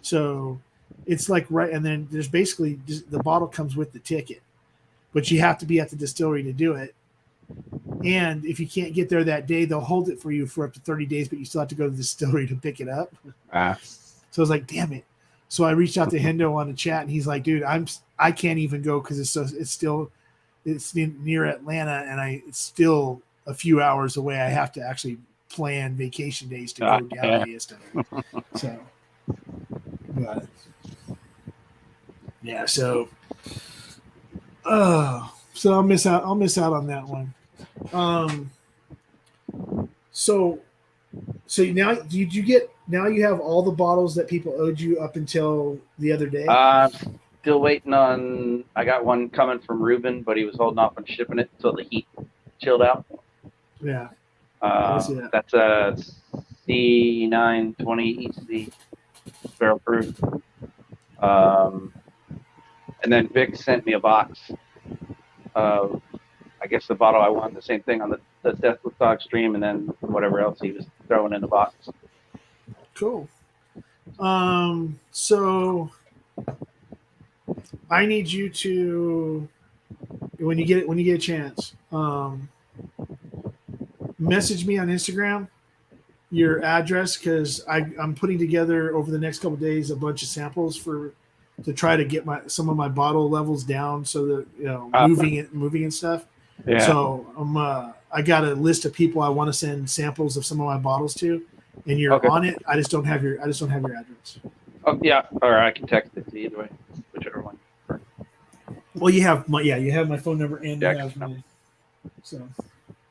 A: So it's like right, and then there's basically the bottle comes with the ticket, but you have to be at the distillery to do it. And if you can't get there that day, they'll hold it for you for up to 30 days, but you still have to go to the distillery to pick it up. So I was like, damn it. So I reached out to Hendo on the chat, and he's like, dude, I can't even go because it's near Atlanta, and it's still a few hours away. I have to actually plan vacation days to go down to ASW. So, but yeah, so I'll miss out on that one. So now you have all the bottles that people owed you up until the other day?
B: Still waiting on. I got one coming from Ruben, but he was holding off on shipping it until the heat chilled out.
A: Yeah. I see that.
B: That's a C920 EC barrel proof. And then Vic sent me a box of, I guess, the bottle I want, the same thing on the Deathless Dog stream, and then whatever else he was throwing in the box.
A: Cool. So I need you to, when you get a chance, message me on Instagram your address, because I'm putting together over the next couple of days a bunch of samples to try to get some of my bottle levels down, so that moving and stuff.
B: Yeah.
A: So I got a list of people I want to send samples of some of my bottles to, and you're
B: Okay.
A: on it. I just don't have your address.
B: Oh yeah, or I can text it to you either way, whichever one.
A: Well, you have my phone number and you
B: Yeah,
A: have my, so.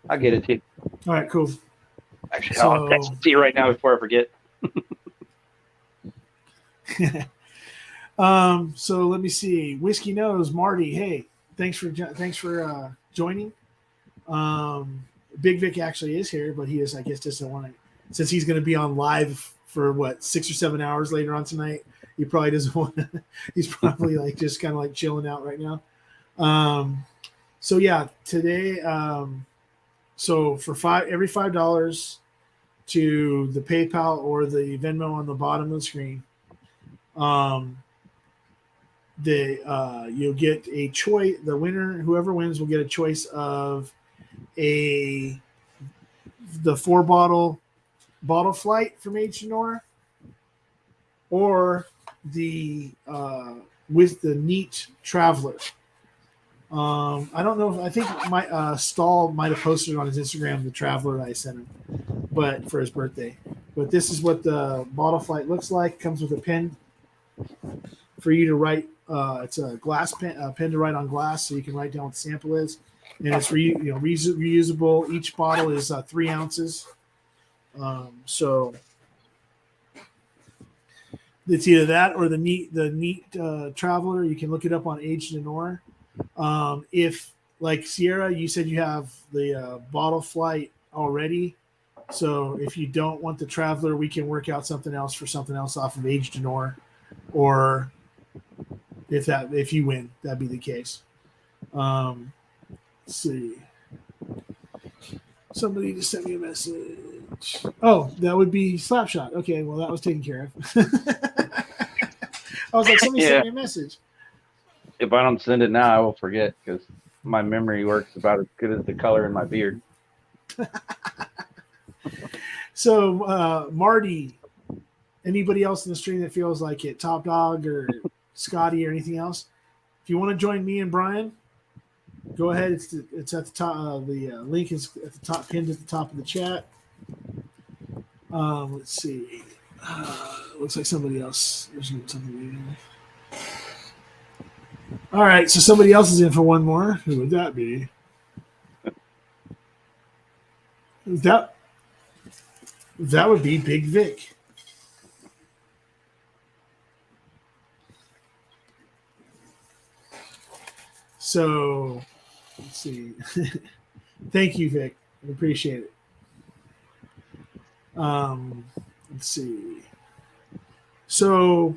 B: I'll get it to you.
A: All right, cool.
B: Actually, I'll text it to you right now before I forget.
A: So let me see. Whiskey Nose, Marty. Hey, thanks for joining. Big Vic actually is here, but he is, I guess, doesn't want to, since he's going to be on live for 6 or 7 hours later on tonight. He probably doesn't want to. He's probably like just kind of like chilling out right now. So yeah, today. So for every $5 to the PayPal or the Venmo on the bottom of the screen, you'll get a choice. The winner, whoever wins, will get a choice of the 4-bottle flight from H&R, or the with the neat traveler. I don't know. I think my Stahl might have posted on his Instagram the traveler that I sent him, but for his birthday. But this is what the bottle flight looks like. It comes with a pen for you to write. It's a glass pen, pen to write on glass, so you can write down what the sample is, and it's reusable. Each bottle is 3 ounces. So it's either that or the neat traveler. You can look it up on H&R. If, like Sierra, you said you have the bottle flight already, so if you don't want the traveler, we can work out something else off of H&R, or if you win, that'd be the case. Let's see. Somebody just sent me a message. Oh, that would be Slapshot. Okay, well, that was taken care of. I was like, somebody sent me a message.
B: If I don't send it now, I will forget, because my memory works about as good as the color in my beard.
A: So, Marty, anybody else in the stream that feels like it, Top Dog or Scotty or anything else, if you want to join me and Brian, go ahead. It's at the top. The link is at the top, pinned at the top of the chat. Let's see. Looks like somebody else. There's something. All right, so somebody else is in for one more. Who would that be? That would be Big Vic. So let's see. Thank you, Vic. I appreciate it. Let's see. So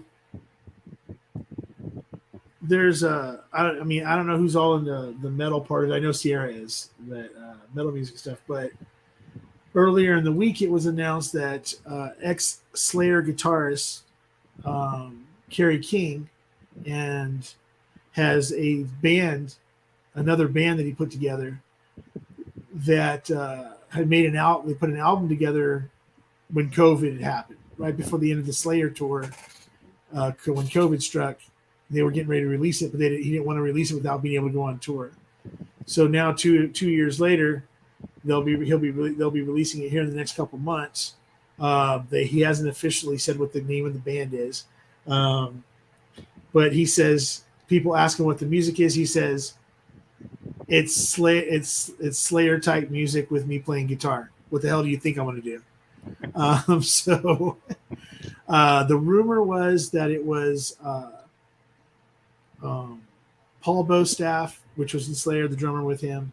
A: there's I don't know who's all in the metal part of it. I know Sierra is, that metal music stuff, but earlier in the week it was announced that ex-Slayer guitarist Kerry King and has another band that he put together that had made an album. They put an album together when COVID had happened, right before the end of the Slayer tour. When COVID struck, they were getting ready to release it, but he didn't want to release it without being able to go on tour. So now, two years later, they'll be releasing it here in the next couple months. He hasn't officially said what the name of the band is, but he says, people ask him what the music is. He says, it's Slayer type music with me playing guitar. What the hell do you think I'm going to do? So the rumor was that it was Paul Bostaff, which was in Slayer, the drummer with him.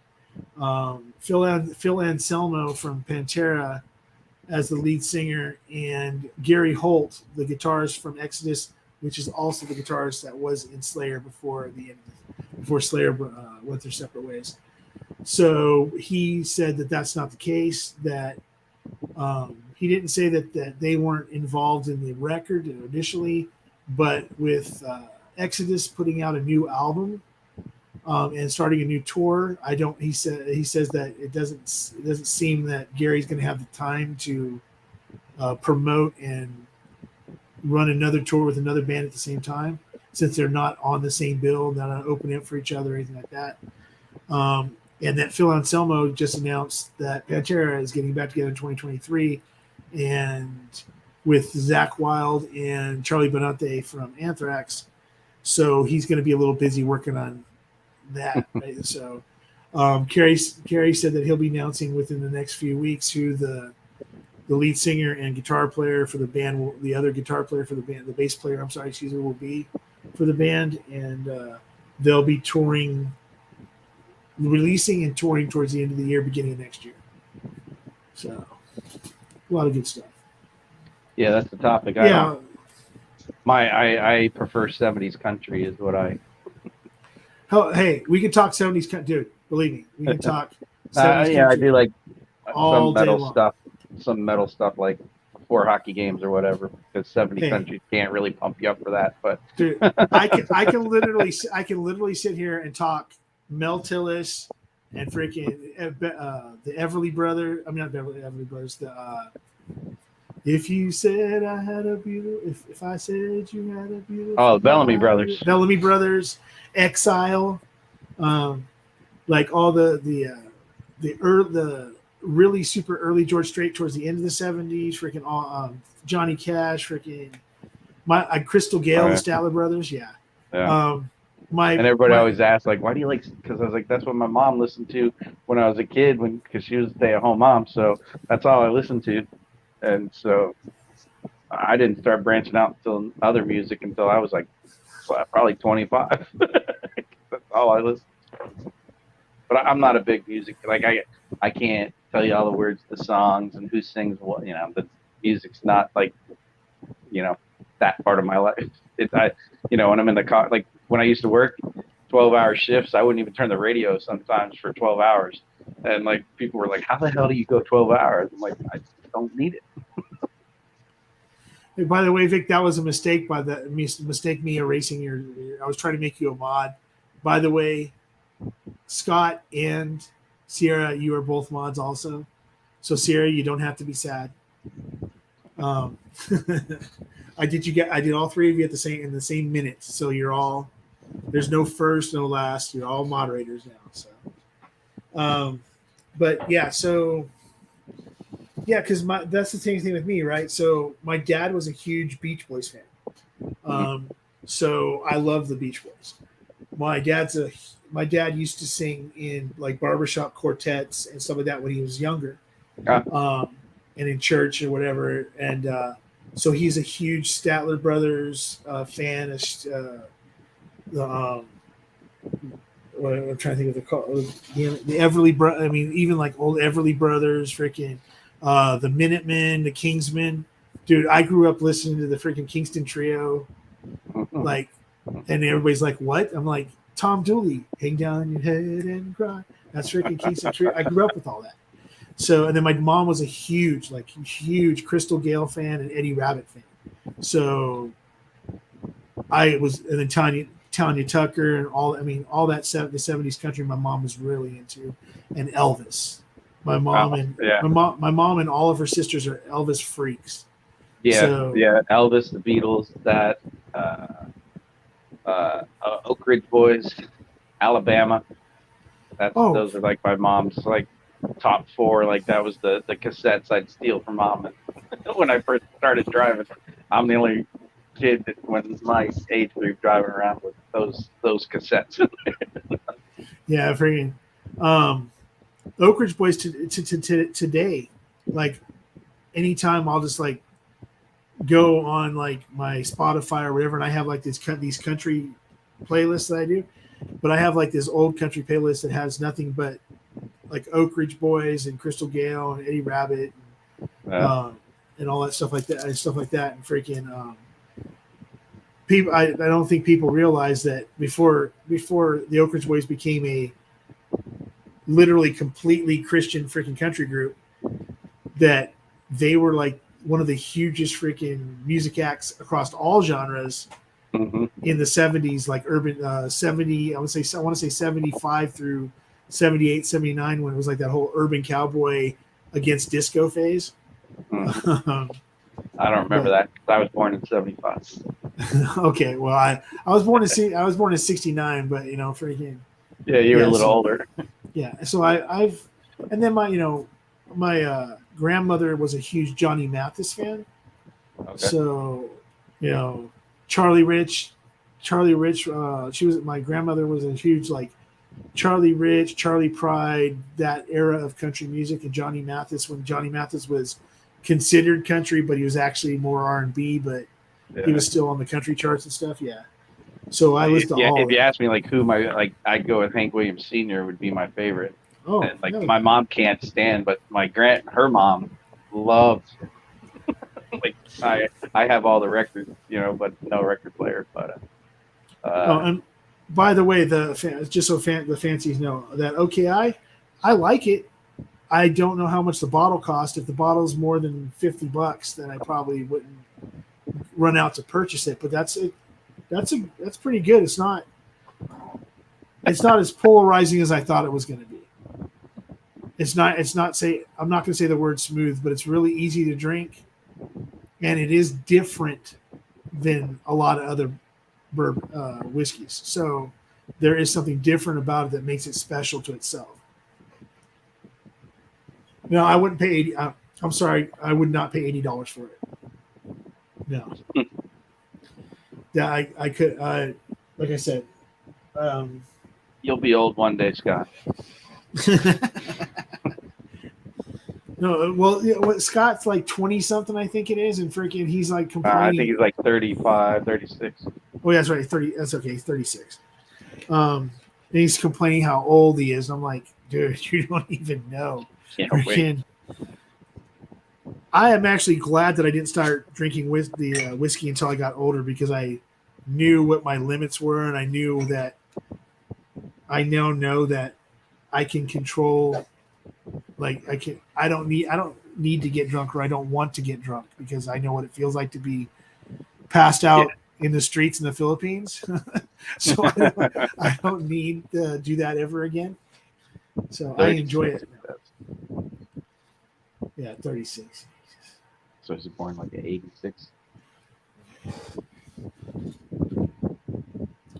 A: Phil Anselmo from Pantera as the lead singer, and Gary Holt, the guitarist from Exodus, which is also the guitarist that was in Slayer before Slayer went their separate ways. So he said that that's not the case. That he didn't say that they weren't involved in the record initially, but with Exodus putting out a new album and starting a new tour, he says that it doesn't seem that Gary's going to have the time to promote and run another tour with another band at the same time, since they're not on the same bill, not on open up for each other or anything like that. And that Phil Anselmo just announced that Pantera is getting back together in 2023, and with Zakk Wylde and Charlie Benante from Anthrax. So he's going to be a little busy working on that. Right? So Kerry said that he'll be announcing within the next few weeks who the lead singer and guitar player for the band, the other guitar player for the band, the bass player, will be for the band. And they'll be releasing and touring towards the end of the year, beginning of next year. So a lot of good stuff.
B: Yeah, that's the topic.
A: Yeah.
B: I prefer 70s country is what I.
A: Oh, hey, we can talk 70s country, dude. Believe me, we can talk 70s
B: yeah, I do like
A: all
B: some metal
A: day long.
B: stuff. Some metal stuff like before hockey games or whatever, because 70 country can't really pump you up for that. But
A: dude, I can literally sit here and talk Mel Tillis and freaking the Everly Brothers. I mean, not Everly Brothers. If you said I had a beautiful, if I said you had a beautiful,
B: Bellamy Brothers,
A: Exile, like all the really super early George Strait towards the end of the 70s, freaking all Johnny Cash, freaking Crystal Gale, the Statler Brothers, yeah.
B: And everybody always asks, like, why do you like? Because I was like, that's what my mom listened to when I was a kid, because she was a stay-at-home mom, so that's all I listened to. And so I didn't start branching out until other music until I was like probably 25. That's all I listened to. But I'm not a big music, like I can't tell you all the words to the songs and who sings what, the music's not like, that part of my life. When I'm in the car, like when I used to work 12-hour shifts, I wouldn't even turn the radio sometimes for 12 hours. And like people were like, how the hell do you go 12 hours? I'm like, I don't need it.
A: Hey, by the way, Vic, that was a mistake me erasing your. I was trying to make you a mod. By the way, Scott and Sierra, you are both mods also. So Sierra, you don't have to be sad. I did all three of you in the same minute. So you're all. There's no first, no last. You're all moderators now. So, but yeah, so. Yeah, because that's the same thing with me, right? So my dad was a huge Beach Boys fan. So I love the Beach Boys. My dad used to sing in like barbershop quartets and stuff like that when he was younger, and in church or whatever. And so he's a huge Statler Brothers fan. I'm trying to think of the Everly. I mean, even like old Everly Brothers, freaking. The Minutemen, the Kingsmen. Dude, I grew up listening to the freaking Kingston Trio. Like, and everybody's like, what? I'm like, Tom Dooley, hang down your head and cry. That's freaking Kingston Trio. I grew up with all that. So, and then my mom was a huge Crystal Gale fan and Eddie Rabbitt fan. So I was, and then Tanya Tucker and all that the 70s country my mom was really into, and Elvis. My mom and all of her sisters are Elvis freaks.
B: Yeah, Elvis, the Beatles, that Oak Ridge Boys, Alabama. Those are like my mom's like top four. Like that was the cassettes I'd steal from mom when I first started driving. I'm the only kid that when my age group driving around with those cassettes.
A: Yeah, freaking. Oak Ridge Boys today, like anytime I'll just like go on like my Spotify or whatever, and I have like these country playlists that I do, but I have like this old country playlist that has nothing but like Oak Ridge Boys and Crystal Gale and Eddie Rabbit and all that stuff like that and freaking people. I don't think people realize that before the Oak Ridge Boys became a literally completely Christian freaking country group, that they were like one of the hugest freaking music acts across all genres in the 70s, like urban 70. I want to say 75 through 78, 79, when it was like that whole urban cowboy against disco phase.
B: I don't remember that. I was born in 75.
A: Okay, well, I was born in 69, but you know, freaking
B: yeah, you were a little older.
A: Yeah, so I've and then my grandmother was a huge Johnny Mathis fan. Okay. So, you know, Charlie Rich. My grandmother was a huge like Charlie Rich, Charlie Pride, that era of country music, and Johnny Mathis, when Johnny Mathis was considered country, but he was actually more R&B, but he was still on the country charts and stuff. Yeah. So I listened to all.
B: If you ask me like who I'd go with Hank Williams Sr. would be my favorite.
A: Oh,
B: and like my mom can't stand, but her mom loves. Like I have all the records, you know, but no record player. But
A: and by the way, the fancies know that OKI, I like it. I don't know how much the bottle cost. If the bottle's more than $50, then I probably wouldn't run out to purchase it. But that's pretty good. It's not as polarizing as I thought it was going to be. I'm not going to say the word smooth, but it's really easy to drink, and it is different than a lot of other whiskeys. So there is something different about it that makes it special to itself. No, I wouldn't pay $80. I'm sorry, I would not pay $80 for it. No. Yeah, I could. Like I said,
B: you'll be old one day, Scott.
A: No, well, Scott's like 20 something, I think it is, and freaking he's like complaining.
B: I think he's like 35, 36.
A: Oh, yeah, that's right, 30. That's okay, he's 36. And he's complaining how old he is. I'm like, dude, you don't even know. I am actually glad that I didn't start drinking whiskey until I got older, because I knew what my limits were, and I knew that I now know that I can control. Like I don't need to get drunk, or I don't want to get drunk, because I know what it feels like to be passed out in the streets in the Philippines. So I don't need to do that ever again. So I enjoy it. Yeah, 36.
B: So he's born like 86.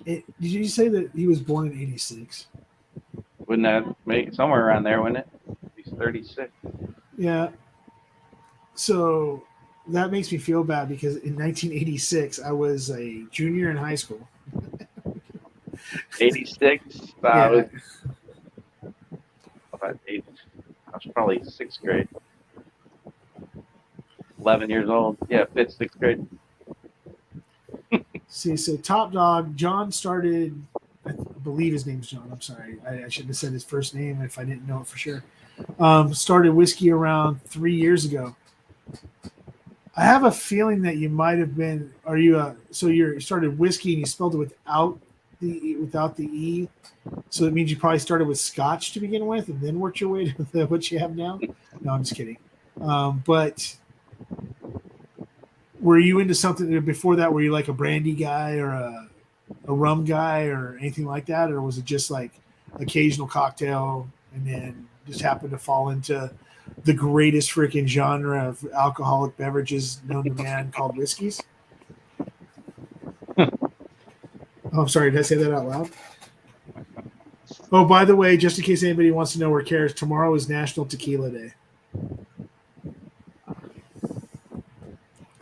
A: Did you say that he was born in 86?
B: Wouldn't that make it somewhere around there, wouldn't it? He's 36.
A: Yeah. So that makes me feel bad, because in 1986 I was a junior in high school.
B: 86. I was probably 6th grade. 11 years old. Yeah, 5th, 6th grade.
A: See, so Top Dog, John started, I believe his name's John. I'm sorry. I shouldn't have said his first name if I didn't know it for sure. Started whiskey around 3 years ago. I have a feeling that you might have been, you started whiskey and you spelled it without the E. So it means you probably started with Scotch to begin with and then worked your way to what you have now. No, I'm just kidding. But were you into something before that? Were you like a brandy guy or a rum guy or anything like that? Or was it just like occasional cocktail and then just happened to fall into the greatest freaking genre of alcoholic beverages known to man called whiskeys? Oh, I'm sorry. Did I say that out loud? Oh, by the way, just in case anybody wants to know or cares, tomorrow is National Tequila Day.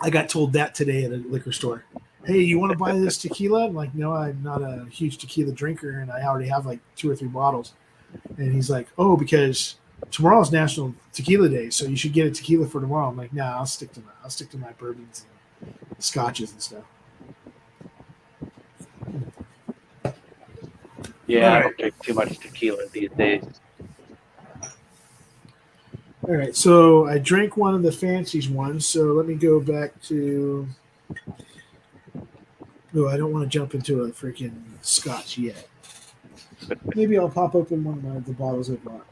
A: I got told that today at a liquor store. Hey, you want to buy this tequila? I'm like, no, I'm not a huge tequila drinker, and I already have like 2 or 3 bottles. And he's like, oh, because tomorrow's National Tequila Day, so you should get a tequila for tomorrow. I'm like, nah, I'll stick to my bourbons and scotches and stuff.
B: Yeah, I
A: All
B: don't drink too much tequila these days.
A: All right, so I drank one of the fancy ones. So let me go back to. Oh, I don't want to jump into a freaking scotch yet. Maybe I'll pop open one of the bottles I bought.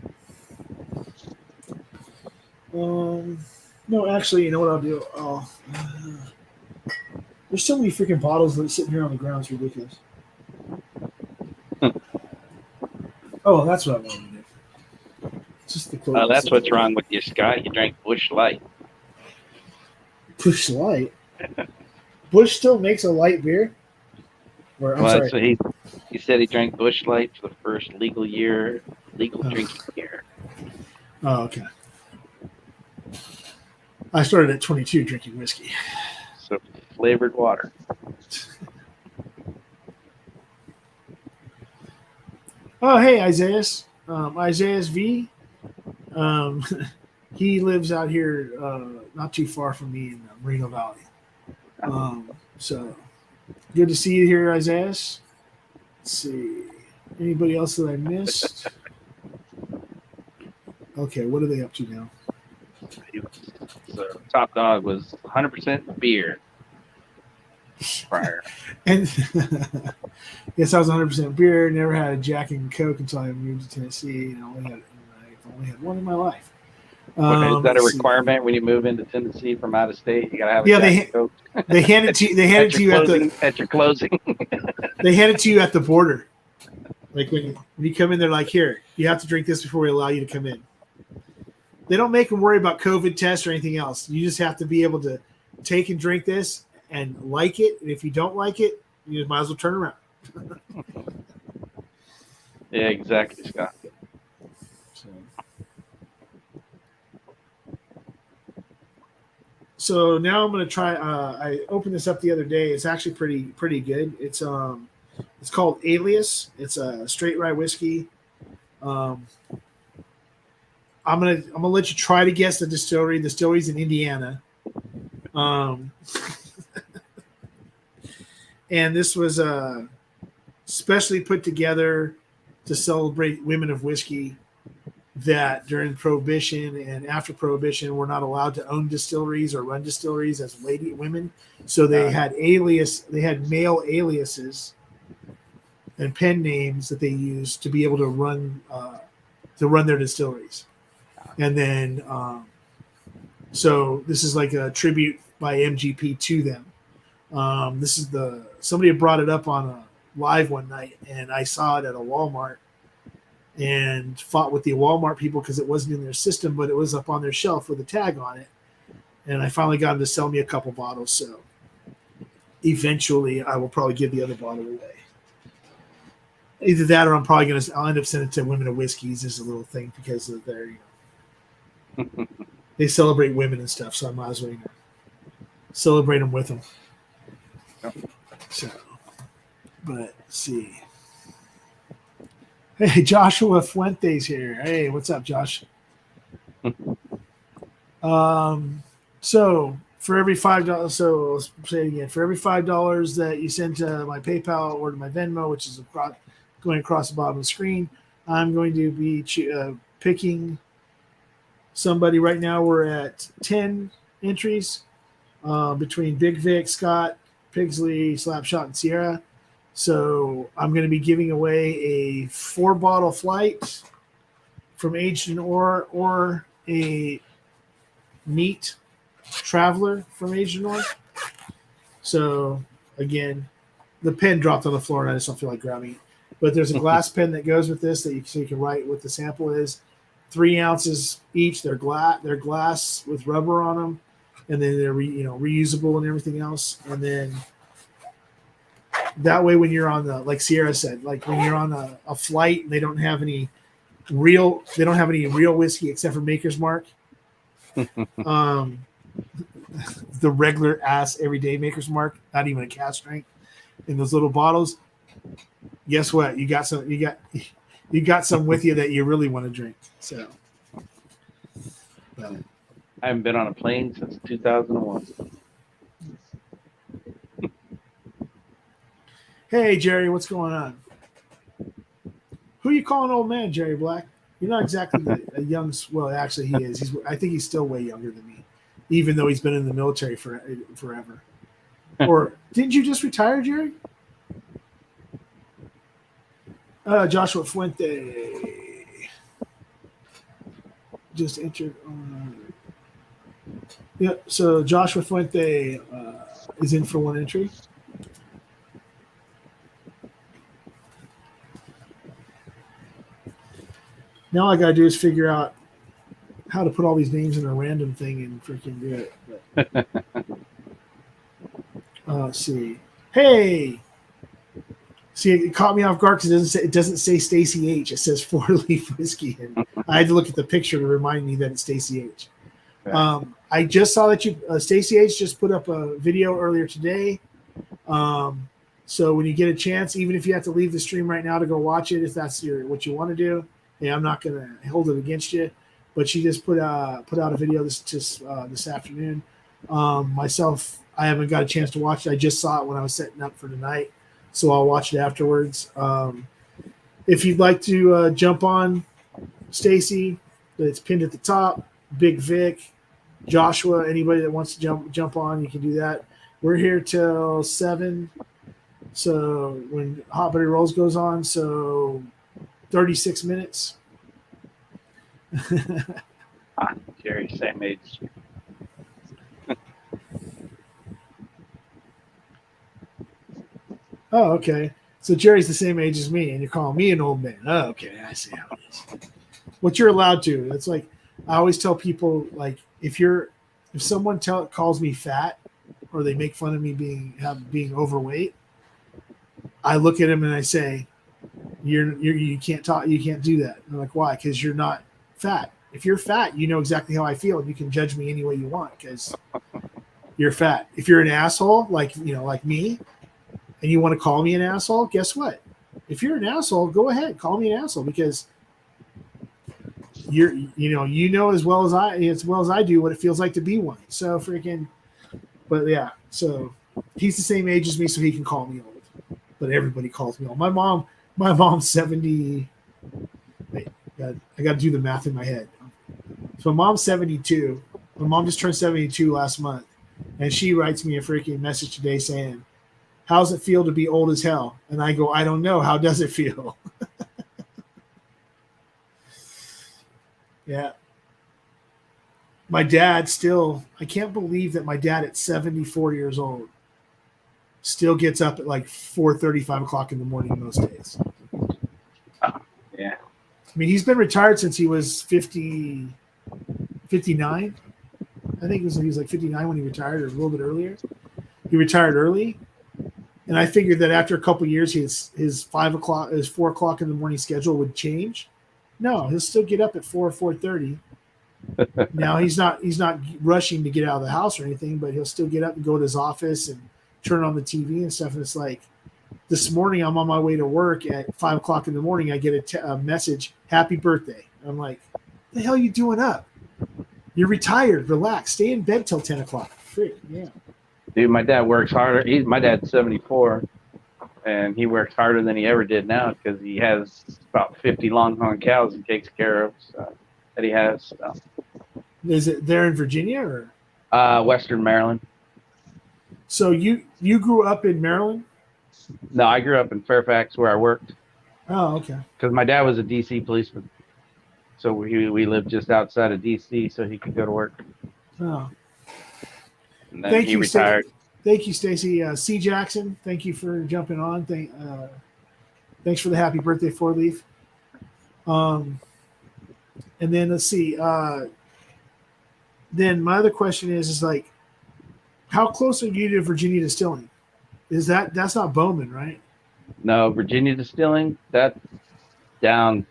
A: No, actually, you know what I'll do? There's so many freaking bottles that are sitting here on the ground. It's ridiculous. Oh, that's what I wanted to do. Just the quote.
B: That's what's wrong with you, Scott. You drank Busch Light.
A: Busch Light. Busch still makes a light beer. Or I'm sorry.
B: So he said he drank Busch Light for the first legal drinking year.
A: Oh, okay. I started at 22 drinking whiskey.
B: So flavored water.
A: Oh, hey, Isaiah. Isaiah V. He lives out here not too far from me in Moreno Valley. So good to see you here, Isaiah. Let's see. Anybody else that I missed? Okay, what are they up to now?
B: So Top Dog was 100% beer prior.
A: And yes, I was 100% beer. Never had a Jack and Coke until I moved to Tennessee. And I've only had one in my life.
B: Is that a requirement when you move into Tennessee from out of state? You gotta have a Jack and Coke.
A: They hand it to they hand it to you
B: at your closing.
A: They hand it to you at the border. Like when you come in, they're like, "Here, you have to drink this before we allow you to come in." They don't make them worry about COVID tests or anything else. You just have to be able to take and drink this and like it. And if you don't like it, you might as well turn around.
B: Yeah, exactly, Scott.
A: So now I'm going to try. I opened this up the other day. It's actually pretty good. It's called Alias. It's a straight rye whiskey. I'm gonna let you try to guess the distillery. The distillery's in Indiana. And this was specially put together to celebrate women of whiskey that during Prohibition and after Prohibition were not allowed to own distilleries or run distilleries as women. So they had male aliases and pen names that they used to be able to run their distilleries. And then, so this is like a tribute by MGP to them. This is somebody had brought it up on a live one night, and I saw it at a Walmart and fought with the Walmart people because it wasn't in their system, but it was up on their shelf with a tag on it. And I finally got them to sell me a couple bottles. So eventually I will probably give the other bottle away. Either that or I'll end up sending it to Women of Whiskeys as a little thing because of their, they celebrate women and stuff. So I might as well celebrate them with them. So, but let's see. Hey, Joshua Fuentes here. Hey, what's up, Josh? So for every $5, so let's say it again. For every $5 that you send to my PayPal or to my Venmo, which is going across the bottom of the screen, I'm going to be picking somebody. Right now we're at 10 entries between Big Vic, Scott, Pigsley, Slapshot, and Sierra. So I'm going to be giving away a 4-bottle flight from Aged in Ore or a neat traveler from Aged in Ore. So again, the pen dropped on the floor and I just don't feel like grabbing it. But there's a glass pen that goes with this so you can write what the sample is. 3 ounces each. They're glass with rubber on them, and then they're reusable and everything else. And then that way, when you're on like Sierra said, like when you're on a flight and they don't have any real whiskey except for Maker's Mark. The regular ass everyday Maker's Mark, not even a cask strength, in those little bottles. Guess what? You got some with you that you really want to drink. So
B: I haven't been on a plane since 2001.
A: Hey, Jerry, what's going on? Who you calling old man, Jerry Black? You're not exactly a young. Well, actually, he is. I think he's still way younger than me, even though he's been in the military forever. Or didn't you just retire, Jerry? Joshua Fuente just entered. Yeah, so Joshua Fuente is in for one entry. Now all I gotta do is figure out how to put all these names in a random thing and freaking do it. But, let's see. Hey, see, it caught me off guard because it doesn't say Stacy H. It says 4-leaf whiskey, and I had to look at the picture to remind me that it's Stacy H. I just saw that Stacy H. just put up a video earlier today. So when you get a chance, even if you have to leave the stream right now to go watch it, if that's what you want to do, hey, I'm not gonna hold it against you. But she just put out a video this afternoon. Myself, I haven't got a chance to watch it. I just saw it when I was setting up for tonight, so I'll watch it afterwards. If you'd like to jump on, Stacy, it's pinned at the top. Big Vic, Joshua, anybody that wants to jump on, you can do that. We're here till 7. So when Hot Buddy Rolls goes on, so 36 minutes.
B: Jerry, same age.
A: Oh, okay. So Jerry's the same age as me, and you're calling me an old man. Oh, okay. I see how it is. What you're allowed to. It's like I always tell people, like if someone calls me fat or they make fun of me being overweight, I look at him and I say, you can't talk, you can't do that. And they're like, why? Because you're not fat. If you're fat, you know exactly how I feel, and you can judge me any way you want because you're fat. If you're an asshole, like me, and you want to call me an asshole, guess what? If you're an asshole, go ahead, call me an asshole because you know as well as I do what it feels like to be one. So but yeah, so he's the same age as me, so he can call me old. But everybody calls me old. My mom's 70. Wait, I got to do the math in my head. So my mom's 72. My mom just turned 72 last month, and she writes me a freaking message today saying, "How's it feel to be old as hell?" And I go, "I don't know. How does it feel?" Yeah. My dad still, I can't believe that my dad at 74 years old still gets up at like 4:30, 5 o'clock in the morning most days.
B: Yeah.
A: I mean, he's been retired since he was 59. I think he was like 59 when he retired, or a little bit earlier. He retired early. And I figured that after a couple of years, his 4 o'clock in the morning schedule would change. No, he'll still get up at 4:30. Now he's not rushing to get out of the house or anything, but he'll still get up and go to his office and turn on the TV and stuff. And it's like this morning, I'm on my way to work at 5 o'clock in the morning. I get a message, "Happy birthday." I'm like, "The hell are you doing up? You're retired. Relax. Stay in bed till 10 o'clock." Freak, yeah.
B: Dude, my dad works harder. My dad's 74, and he works harder than he ever did now because he has about 50 longhorn cows he takes care of. So, that he has. So.
A: Is it there in Virginia or?
B: Western Maryland.
A: So you grew up in Maryland?
B: No, I grew up in Fairfax where I worked.
A: Oh, okay.
B: Because my dad was a D.C. policeman. So we lived just outside of D.C. so he could go to work.
A: Oh.
B: And then he retired.
A: Thank you, Stacy. C. Jackson, thank you for jumping on. Thanks for the happy birthday, 4-leaf. And then let's see. Then my other question is like, how close are you to Virginia Distilling? That's not Bowman, right?
B: No, Virginia Distilling, that's down.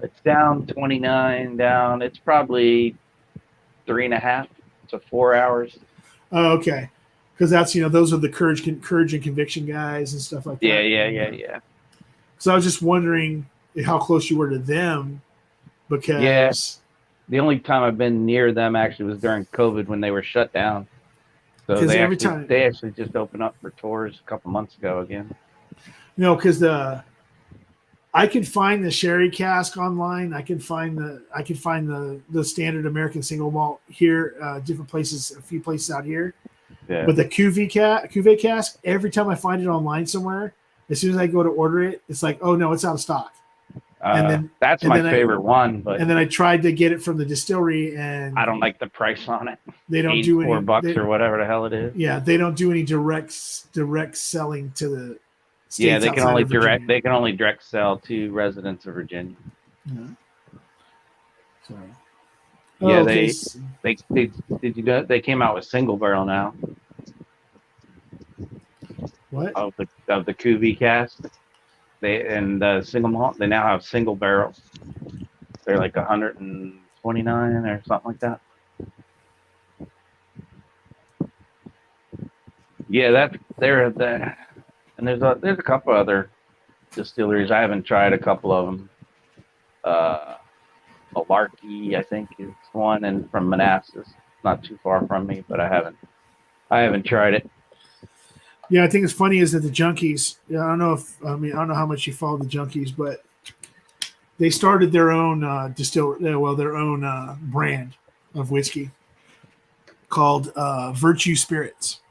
B: It's down 29 down. It's probably 3.5 to 4 hours.
A: Oh, okay. Because that's those are the courage and conviction guys and stuff like that.
B: Yeah.
A: So I was just wondering how close you were to them, because
B: the only time I've been near them actually was during COVID when they were shut down. So they actually just opened up for tours a couple months ago again.
A: No, because I can find the sherry cask online. I can find the standard American single malt here, different places, a few places out here.
B: Yeah.
A: But the cuvee cask, every time I find it online somewhere, as soon as I go to order it, it's like, oh no, it's out of stock.
B: That's my favorite one, but
A: and then I tried to get it from the distillery, and
B: I don't like the price on it.
A: They don't do any
B: $4 or whatever the hell it is.
A: Yeah, they don't do any direct selling to the states.
B: Yeah, they can only direct sell to residents of Virginia.
A: Yeah. So.
B: Yeah, they did you know they came out with single barrel now.
A: What?
B: Of the cuvee cask. The single malt, they now have single barrels. They're like 129 or something like that. Yeah, and there's a couple other distilleries. I haven't tried a couple of them. Malarkey, I think, is one, and from Manassas, not too far from me, but I haven't tried it.
A: Yeah, I think it's funny is that the Junkies. Yeah, I don't know how much you follow the Junkies, but they started their own their own brand of whiskey called Virtue Spirits.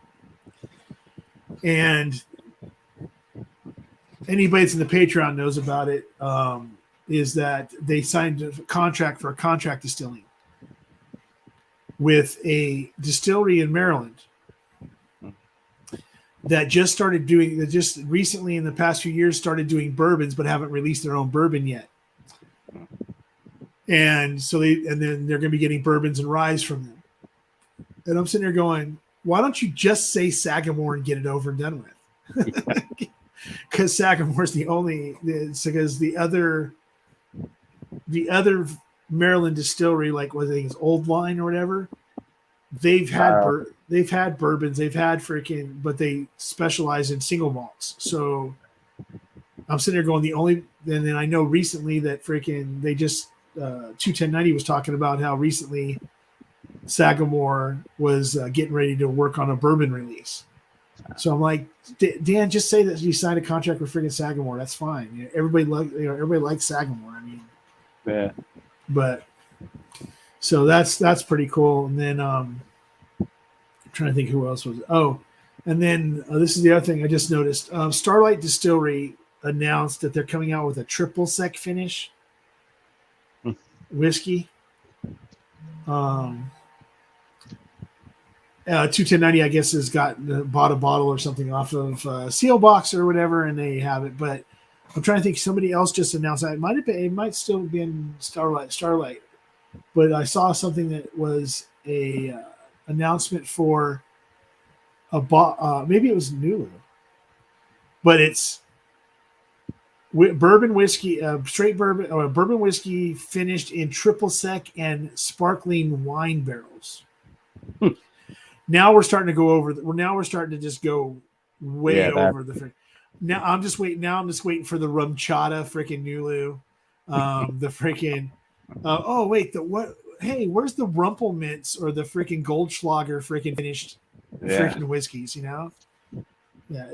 A: And anybody that's in the Patreon knows about it. Is that they signed a contract for a contract distilling with a distillery in Maryland that just recently in the past few years started doing bourbons, but haven't released their own bourbon yet. And so then they're going to be getting bourbons and ryes from them. And I'm sitting there going, why don't you just say Sagamore and get it over and done with? Because Sagamore's because the other Maryland distillery, like what I think is Old Line or whatever, they've had bourbons, they've had but they specialize in single malts. So I'm sitting there going, and then I know recently that they just 21090 was talking about how recently Sagamore was getting ready to work on a bourbon release. So I'm like, Dan, just say that you signed a contract with freaking Sagamore. That's fine. Everybody likes Sagamore. I mean,
B: yeah.
A: But so that's pretty cool. And then I'm trying to think who else was. Oh, and then this is the other thing I just noticed. Starlight Distillery announced that they're coming out with a triple sec finish whiskey. 21090, I guess, has bought a bottle or something off of Seal Box or whatever, and they have it. But I'm trying to think. Somebody else just announced that it might still have been Starlight, but I saw something that was a announcement for maybe it was Nulu, but it's bourbon whiskey, straight bourbon or bourbon whiskey finished in triple sec and sparkling wine barrels. Now we're starting to go over. Now we're starting to just go way over the. Now I'm just waiting. Now I'm just waiting for the rum chata freaking Nulu, the freaking. Oh wait, Hey, where's the Rumpelmints or the freaking Goldschlager freaking finished freaking whiskeys? You know, yeah.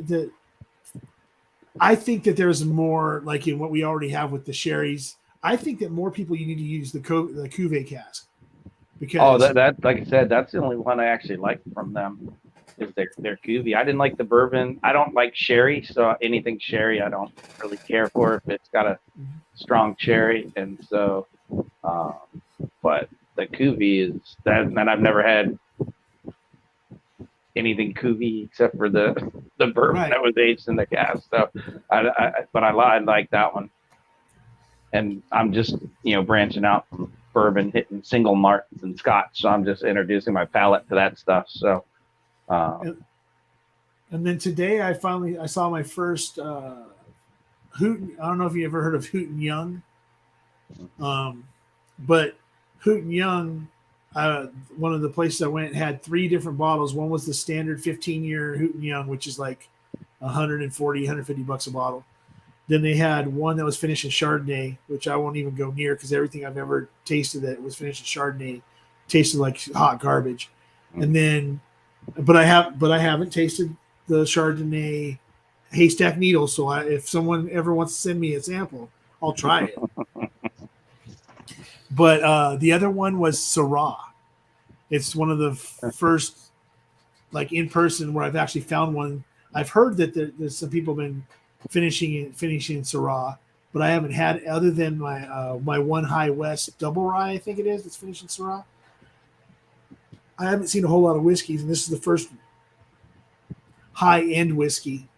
A: I think that there's more like in what we already have with the sherries. I think that more people you need to use the cuvee cask. Because
B: that like I said, that's the only one I actually like from them is their cuvee. I didn't like the bourbon. I don't like sherry, so anything sherry I don't really care for if it's got a strong cherry. And so, but the cuvee is that, and I've never had anything cuvee except for the bourbon that was aged in the cask. So, but I like that one, and I'm just branching out from bourbon, hitting single malts and scotch. So I'm just introducing my palate to that stuff. So,
A: and then today I saw my first Hooten. I don't know if you ever heard of Hooten Young, but Hooten Young, one of the places I went had 3 different bottles. One was the standard 15-year Hooten Young, which is like $150 a bottle. Then they had one that was finished in Chardonnay, which I won't even go near because everything I've ever tasted that was finished in Chardonnay tasted like hot garbage. And then, but I haven't tasted the Chardonnay haystack needle. So if someone ever wants to send me a sample, I'll try it. But the other one was Syrah. It's one of the first, like in person, where I've actually found one. I've heard that there's some people have been finishing Syrah, but I haven't had, other than my one High West double rye, I think it is, that's finishing Syrah. I haven't seen a whole lot of whiskeys, and this is the first high end whiskey,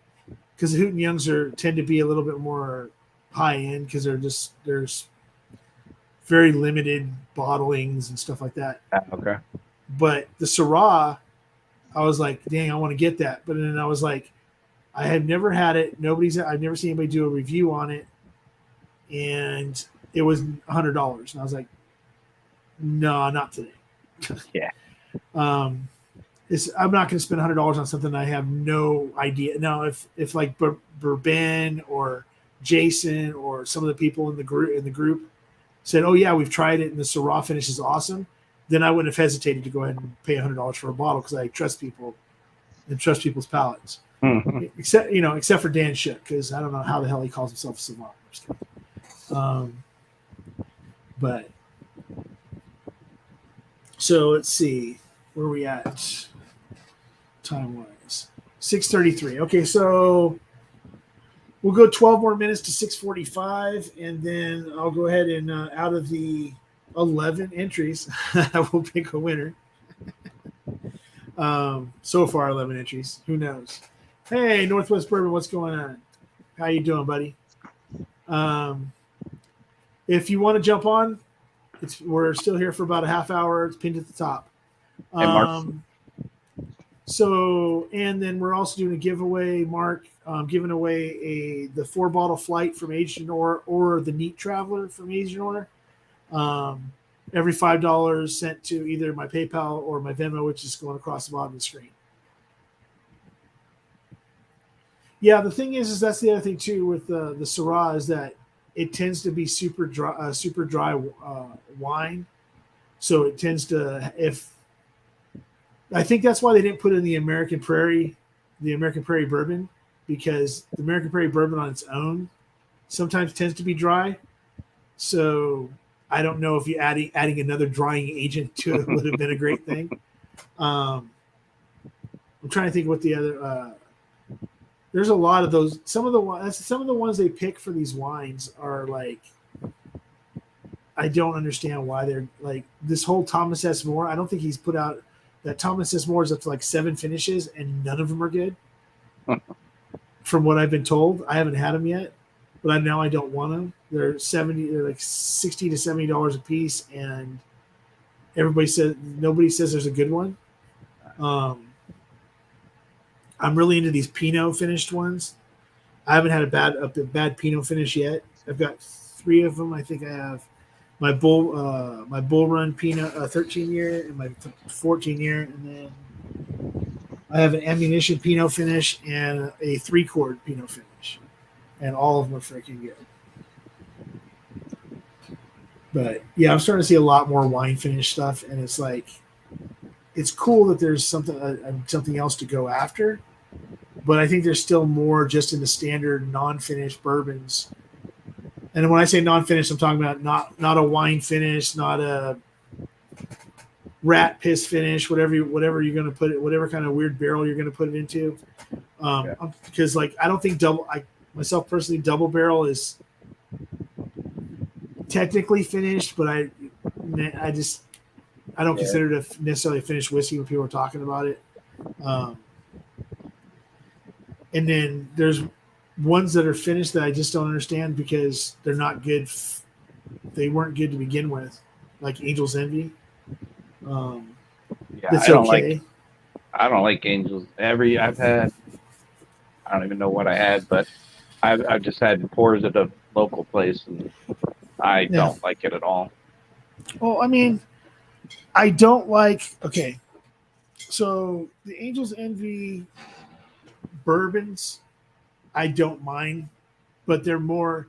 A: because the Hooten Youngs tend to be a little bit more high end because there's very limited bottlings and stuff like that.
B: Okay.
A: But the Syrah, I was like, dang, I want to get that. But then I was like, I have never had it. I've never seen anybody do a review on it. And it was $100. And I was like, no, not today.
B: Yeah.
A: I'm not going to spend $100 on something I have no idea. Now, if like Bourbon or Jason or some of the people in the group said, oh yeah, we've tried it and the Syrah finish is awesome, then I wouldn't have hesitated to go ahead and pay $100 for a bottle, because I trust people and trust people's palates.
B: Mm-hmm.
A: Except for Dan Shook, because I don't know how the hell he calls himself a savant. But so let's see, where are we at time wise? 6:33. Okay, so we'll go 12 more minutes to 6:45, and then I'll go ahead and out of the 11 entries, I will pick a winner. So far, 11 entries. Who knows? Hey, Northwest Bourbon, what's going on? How you doing, buddy? If you want to jump on, we're still here for about a half hour. It's pinned at the top. So, and then we're also doing a giveaway, Mark, giving away the 4-bottle flight from Agent or the Neat Traveler from Agent. Every $5 sent to either my PayPal or my Venmo, which is going across the bottom of the screen. Yeah, the thing is that's the other thing too with the Syrah, is that it tends to be super dry wine. So it tends to, I think that's why they didn't put in the American Prairie bourbon, because the American Prairie bourbon on its own sometimes tends to be dry. So I don't know if adding another drying agent to it would have been a great thing. I'm trying to think what the other. There's a lot of those. Some of the ones they pick for these wines are like, I don't understand why they're like this whole Thomas S. More. I don't think he's put out that Thomas S. More is up to like 7 finishes and none of them are good. From what I've been told, I haven't had them yet, but now I don't want them. They're like $60 to $70 a piece, and nobody says there's a good one. I'm really into these Pinot finished ones. I haven't had a bad Pinot finish yet. I've got 3 of them. I think I have my Bull Run Pinot 13 year and my 14 year, and then I have an ammunition Pinot finish and a 3-quart Pinot finish, and all of them are freaking good. But yeah, I'm starting to see a lot more wine finish stuff, and it's like, it's cool that there's something else to go after, but I think there's still more just in the standard non-finished bourbons. And when I say non-finished, I'm talking about not a wine finish, not a rat piss finish, whatever you're going to put it, whatever kind of weird barrel you're going to put it into. Because like, I don't think myself personally, double barrel is technically finished, but I don't consider it necessarily a finished whiskey when people are talking about it. And then there's ones that are finished that I just don't understand because they're not good. They weren't good to begin with, like Angel's Envy.
B: I don't like Angel's. I've had, I don't even know what I had, but I've just had pours at a local place, and I don't like it at all.
A: Well, I mean, I don't like. Okay, so the Angel's Envy bourbons, I don't mind, but they're more.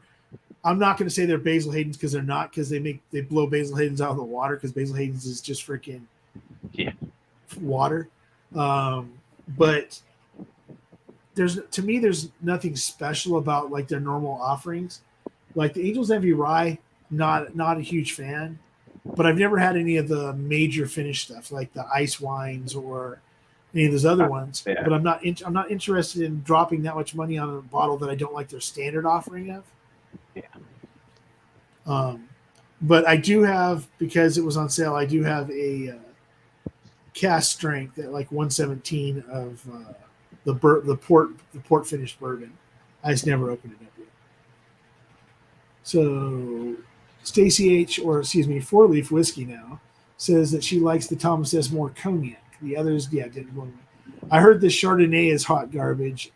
A: I'm not going to say they're Basil Hayden's because they're not, because they blow Basil Hayden's out of the water, because Basil Hayden's is just freaking water. But there's nothing special about like their normal offerings. Like the Angels Envy Rye, not a huge fan, but I've never had any of the major finish stuff like the ice wines or any of those other ones.
B: Yeah.
A: But I'm not interested in dropping that much money on a bottle that I don't like their standard offering of.
B: Yeah.
A: But I do have, because it was on sale, I do have a cast strength at like 117 of the port finished bourbon. I just never opened it up yet. So Stacy H, or excuse me, 4-Leaf Whiskey now says that she likes the Thomas S. More cognac. The others, yeah, didn't blow me. I heard the Chardonnay is hot garbage.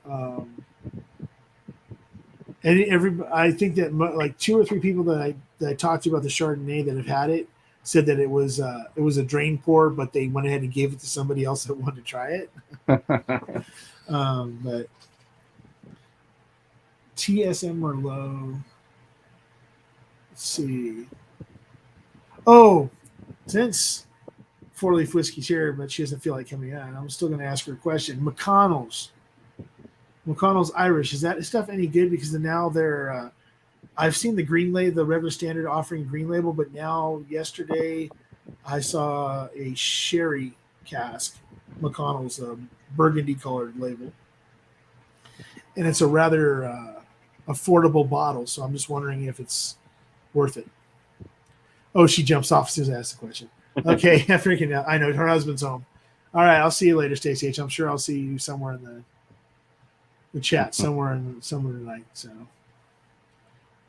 A: And I think that like 2 or 3 people that I talked to about the Chardonnay that have had it said that it was a drain pour, but they went ahead and gave it to somebody else that wanted to try it. But TSM Merlot. Let's see. Oh, since 4-Leaf Whiskey's here, but she doesn't feel like coming on, I'm still going to ask her a question. McConnell's Irish, is that stuff any good? Because now they're I've seen the green label, the regular standard offering green label, but now yesterday I saw a sherry cask, McConnell's burgundy colored label, and it's a rather affordable bottle. So I'm just wondering if it's worth it. Oh, she jumps off as soon as I ask the question. Okay, I'm freaking out. I know her husband's home. All right, I'll see you later, Stacey H. I'm sure I'll see you somewhere in the chat somewhere tonight. So,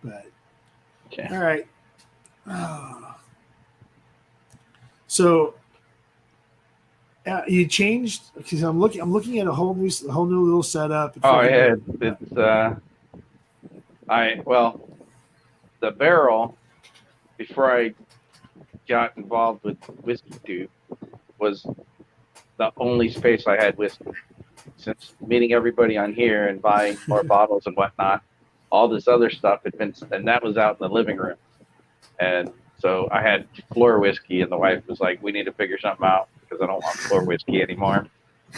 A: but
B: okay.
A: All right. So you changed, because I'm looking at a whole new little setup.
B: Oh yeah, it's the barrel, before I got involved with Whiskey Tube, was the only space I had whiskey. Since meeting everybody on here and buying more bottles and whatnot, all this other stuff had been, and that was out in the living room. And so I had floor whiskey, and the wife was like, we need to figure something out because I don't want floor whiskey anymore.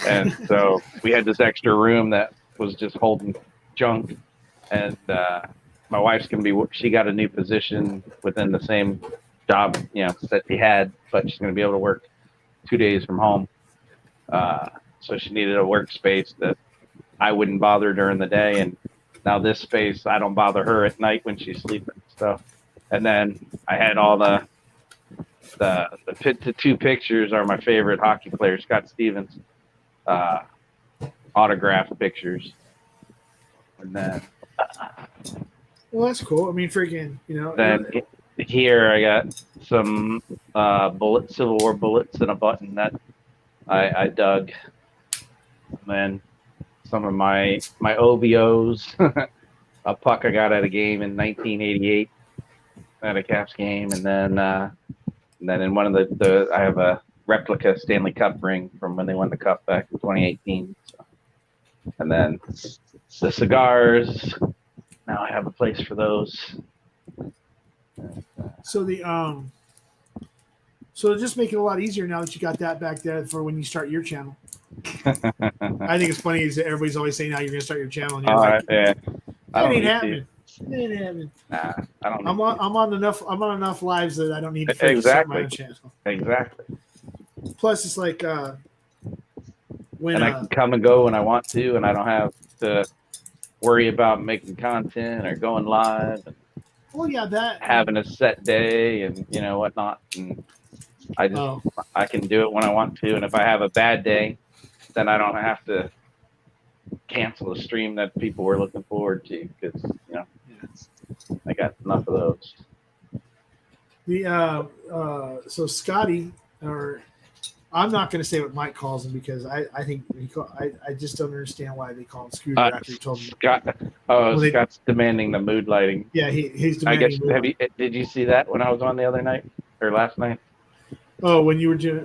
B: And so we had this extra room that was just holding junk. And my wife's she got a new position within the same job, that she had, but she's going to be able to work 2 days from home. So she needed a workspace that I wouldn't bother during the day. And now this space, I don't bother her at night when she's sleeping and stuff. And then I had all the 2 pictures are my favorite hockey player, Scott Stevens, autographed pictures. And then,
A: well, that's cool. I mean, freaking,
B: Then here I got some Civil War bullets and a button that I dug. And then some of my OVOs, a puck I got at a game in 1988 at a Caps game, and then in one of the I have a replica Stanley Cup ring from when they won the Cup back in 2018. So. And then the cigars. Now I have a place for those.
A: So so just make it a lot easier now that you got that back there for when you start your channel. I think it's funny is that everybody's always saying now you're going to start your channel, and you're like,
B: yeah.
A: It ain't happening.
B: Nah, I don't.
A: I'm on enough lives that I don't need to start my own channel.
B: Exactly.
A: Plus, it's like when
B: I can come and go when I want to, and I don't have to worry about making content or going live. And
A: well, yeah, that
B: having a set day and whatnot, and I can do it when I want to, and if I have a bad day, then I don't have to cancel a stream that people were looking forward to because I got enough of those.
A: So Scotty, or I'm not going to say what Mike calls him because I think I just don't understand why they call him Scooter after he told me.
B: Scott's demanding the mood lighting.
A: Yeah, he's demanding.
B: Did you see that when I was on the other night or last night?
A: Oh, when you were doing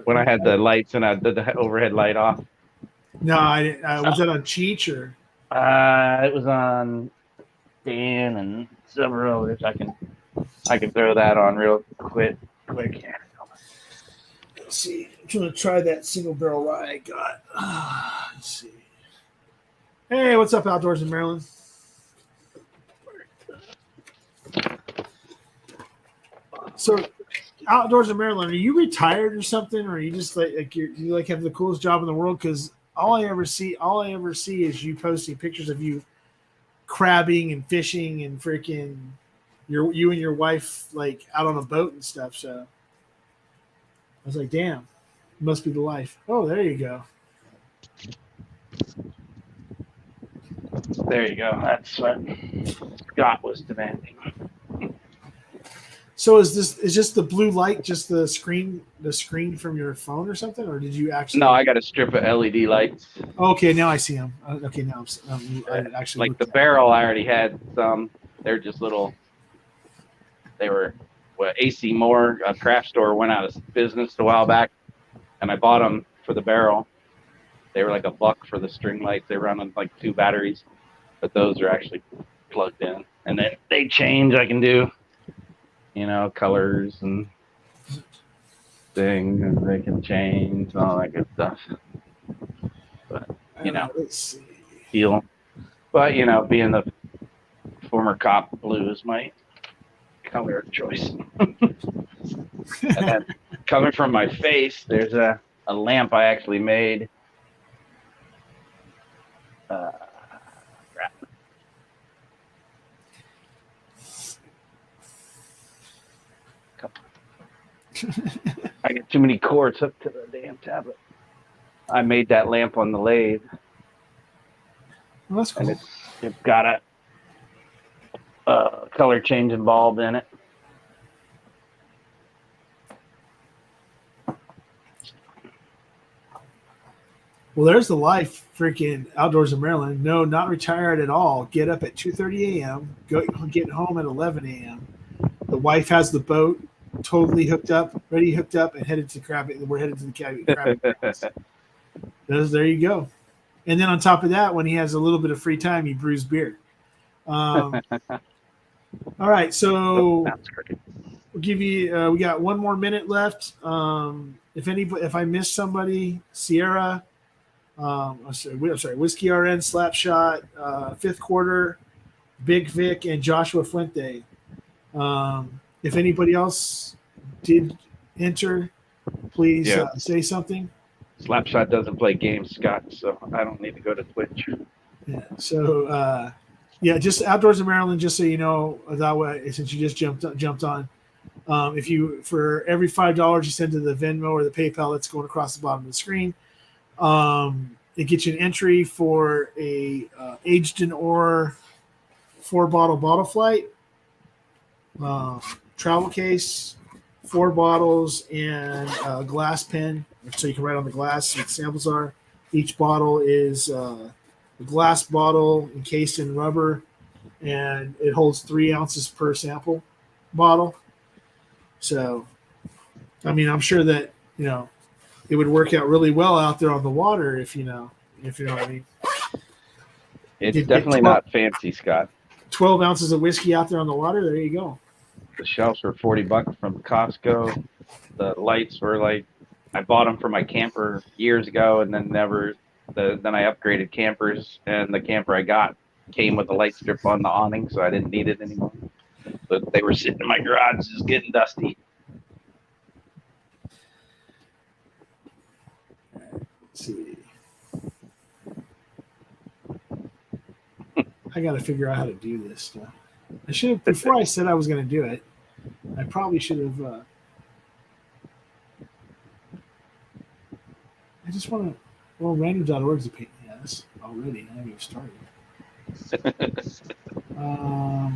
B: when I had the lights and I did the overhead light off.
A: No, I didn't. Was that on Cheech or?
B: It was on Dan and several others. I can throw that on real quick.
A: Let's see. I'm trying to try that single barrel rye I got. Let's see. Hey, what's up, Outdoors in Maryland? So, Outdoors in Maryland, are you retired or something, or are you just like you like have the coolest job in the world? Because all I ever see is you posting pictures of you crabbing and fishing and freaking you and your wife like out on a boat and stuff. So I was like, damn, must be the life. Oh, there you go.
B: There you go. That's what Scott was demanding.
A: So is just the blue light just the screen from your phone or something, or did you actually?
B: No, I got a strip of LED lights.
A: Okay, now I see them. Okay, now I actually
B: Like
A: looked
B: the
A: at
B: barrel, I already had some. They're just little. They were AC Moore, a craft store, went out of business a while back, and I bought them for the barrel. They were like $1 for the string lights. They run on like 2 batteries, but those are actually plugged in, and then they change. I can do, colors and things, and they can change and all that good stuff. But
A: let's see.
B: feel. But being the former cop, blue is my color of choice. And then coming from my face, there's a lamp I actually made. I get too many cords hooked to the damn tablet. I made that lamp on the lathe.
A: Well, that's cool.
B: And it's got a color changing bulb in it.
A: Well, there's the life, freaking Outdoors in Maryland. No, not retired at all. Get up at 2:30 a.m. Get home at 11 a.m. The wife has the boat totally hooked up, and headed to crabbing. We're headed to the crabbing grounds. There you go. And then on top of that, when he has a little bit of free time, he brews beer. All right, so we'll give you. We got 1 more minute left. If I miss somebody, Sierra. I'm sorry, Whiskey RN, Slapshot, Fifth Quarter, Big Vic, and Joshua Fuente. If anybody else did enter, please say something.
B: Slapshot doesn't play games, Scott, so I don't need to go to Twitch.
A: Yeah. So just Outdoors in Maryland. Just so you know, that way, since you just jumped on, if you for every $5 you send to the Venmo or the PayPal that's going across the bottom of the screen, it gets you an entry for a aged in ore 4-bottle flight, travel case, 4 bottles, and a glass pen, so you can write on the glass what the samples are. Each bottle is a glass bottle encased in rubber, and it holds 3 ounces per sample bottle. So, I mean, I'm sure that it would work out really well out there on the water if you know what I mean.
B: It's definitely not fancy, Scott.
A: 12 ounces of whiskey out there on the water. There you go.
B: The shelves were $40 from Costco. The lights were I bought them for my camper years ago, and then then I upgraded campers, and the camper I got came with a light strip on the awning, so I didn't need it anymore. But they were sitting in my garage just getting dusty.
A: Let's see. I got to figure out how to do this stuff. I should have, before I said I was going to do it, I probably should have. I just want to. Well, random.org is a pain in the ass already. I haven't even started. All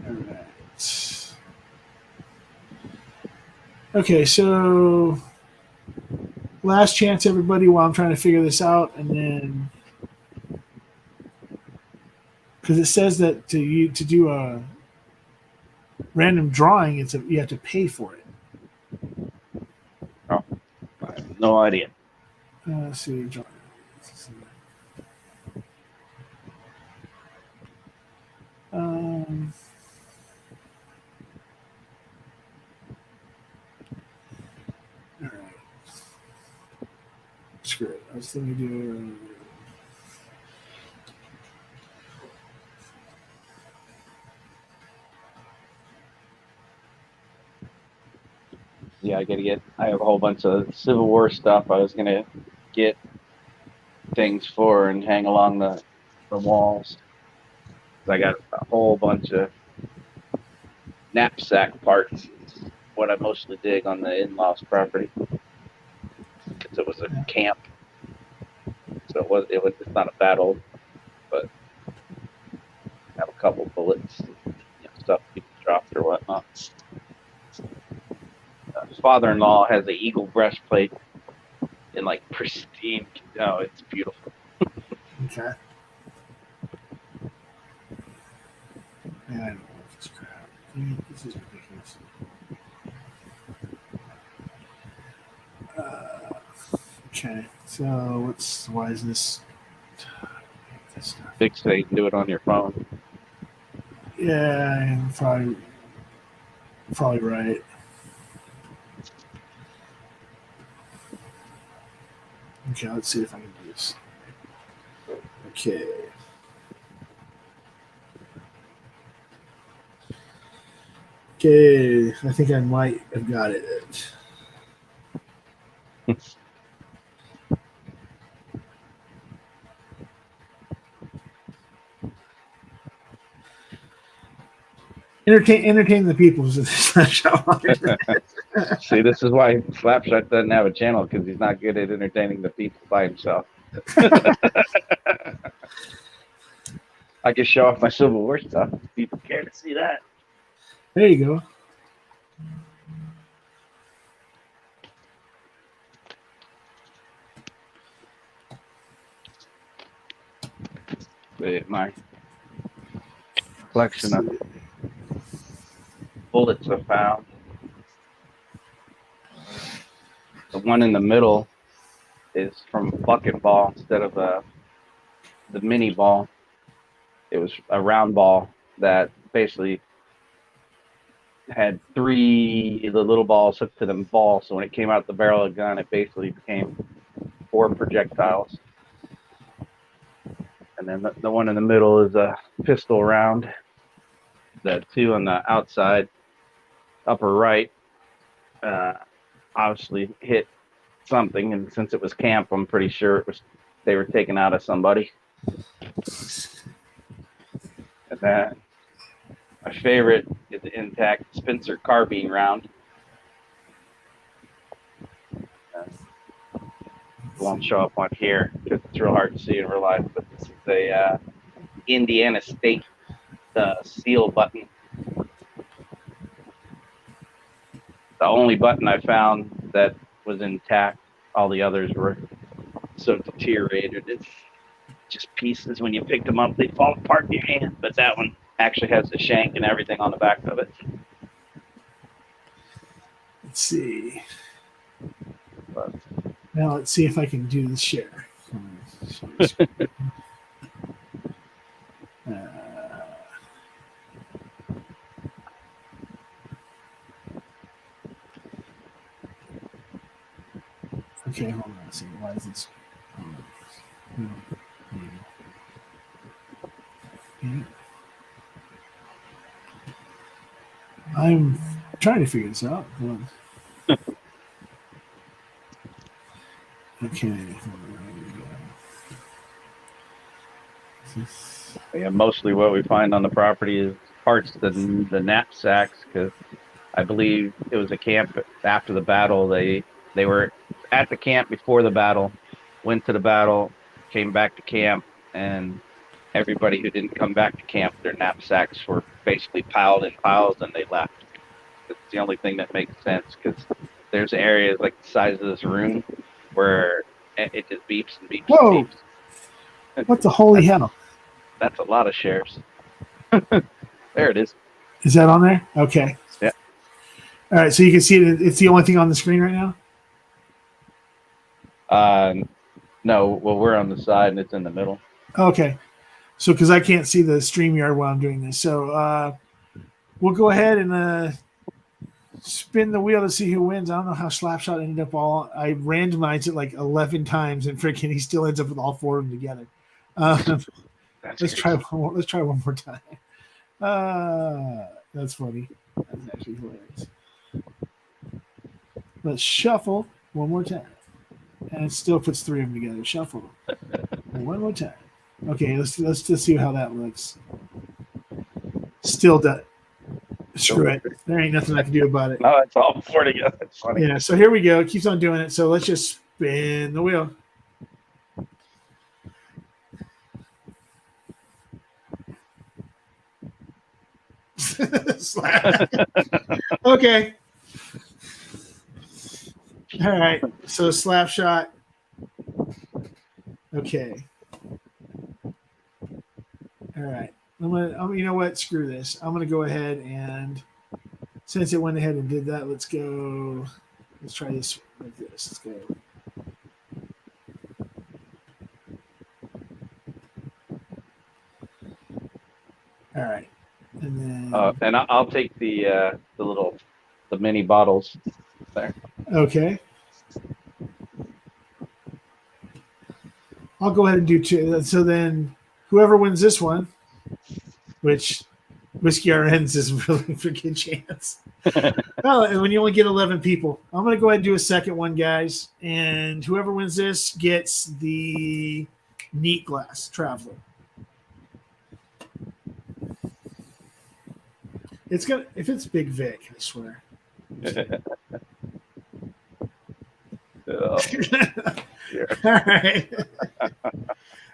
A: right. Okay, so last chance, everybody, while I'm trying to figure this out, and then because it says that to do a random drawing, you have to pay for it.
B: Oh, I have no idea.
A: Let's see. All right. Screw it. I was thinking do.
B: Yeah, I have a whole bunch of Civil War stuff I was gonna get things for and hang along the walls. I got a whole bunch of knapsack parts. What I mostly dig on the in-laws property because it was a camp, so it's not a battle, but I have a couple bullets, stuff people dropped or whatnot. His father-in-law has an eagle breastplate in like pristine. Oh, it's beautiful.
A: Okay. Man, I don't know this crap. This is ridiculous. Okay, so why is this stuff?
B: Fixate and do it on your phone.
A: Yeah, I'm probably right. Okay, let's see if I can do this. Okay. Okay, I think I might have got it. Entertain the people.
B: See, this is why Slapshot doesn't have a channel, because he's not good at entertaining the people by himself. I can show off my Civil War stuff. People care to see that.
A: There you go.
B: My collection of bullets I found. The one in the middle is from bucket ball instead of the mini ball. It was a round ball that basically had the little balls hooked to the ball. So when it came out the barrel of the gun, it basically became 4 projectiles. And then the one in the middle is a pistol round. The 2 on the outside, upper right, obviously hit something. And since it was camp, I'm pretty sure they were taken out of somebody. And then my favorite is the intact Spencer carbine round. Won't show up on here because it's real hard to see in real life, but this is a Indiana State seal button. The only button I found that was intact. All the others were so deteriorated. It's just pieces. When you pick them up, they fall apart in your hand. But that one actually has the shank and everything on the back of it.
A: Let's see. Now let's see if I can do the share. Okay, hold on a second. Why is this? I'm trying to figure this out. Okay.
B: Yeah, mostly what we find on the property is parts of the knapsacks, because I believe it was a camp after the battle. They were at the camp before the battle, went to the battle, came back to camp, and everybody who didn't come back to camp, their knapsacks were basically piled in piles, and they left. It's the only thing that makes sense, because there's areas like the size of this room where it just beeps and beeps.
A: Whoa!
B: And beeps.
A: What the holy hell?
B: That's a lot of shares. There it is.
A: Is that on there? Okay.
B: Yeah.
A: All right, so you can see it. It's the only thing on the screen right now?
B: No, well, we're on the side and it's in the middle.
A: Okay. So, because I can't see the StreamYard while I'm doing this. So, we'll go ahead and spin the wheel to see who wins. I don't know how Slapshot ended up all. I randomized it like 11 times, and freaking he still ends up with all four of them together. Let's try one more time. That's funny. That's actually hilarious. Let's shuffle one more time, and it still puts three of them together. Shuffle one more time. Okay, let's just see how that looks. Still does. Screw it. There ain't nothing I can do about it.
B: No, it's all four together. That's funny.
A: Yeah, so here we go. It keeps on doing it. So let's just spin the wheel. Okay. All right. So slap shot. Okay. All right. You know what? Screw this. I'm gonna go ahead and since it went ahead and did that, let's go. Let's try this like this. Let's go. All right. And then
B: and I'll take the mini bottles there.
A: Okay. I'll go ahead and do two. So then whoever wins this one, which Whiskey RN's is really freaking chance. Well, and when you only get 11 people, I'm going to go ahead and do a second one, guys. And whoever wins this gets the Neat Glass Traveler. It's gonna if it's Big Vic, I swear.
B: Oh,
A: All right.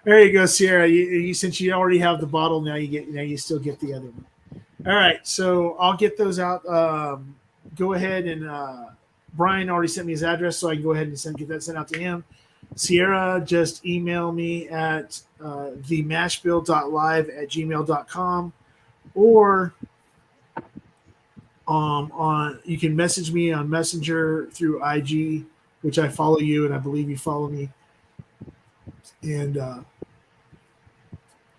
A: There you go, Sierra. You since you already have the bottle, now you still get the other one. All right, so I'll get those out. Go ahead and Brian already sent me his address, so I can go ahead and get that sent out to him. Sierra, just email me at themashbill.live@gmail.com, or you can message me on Messenger through IG, which I follow you, and I believe you follow me. And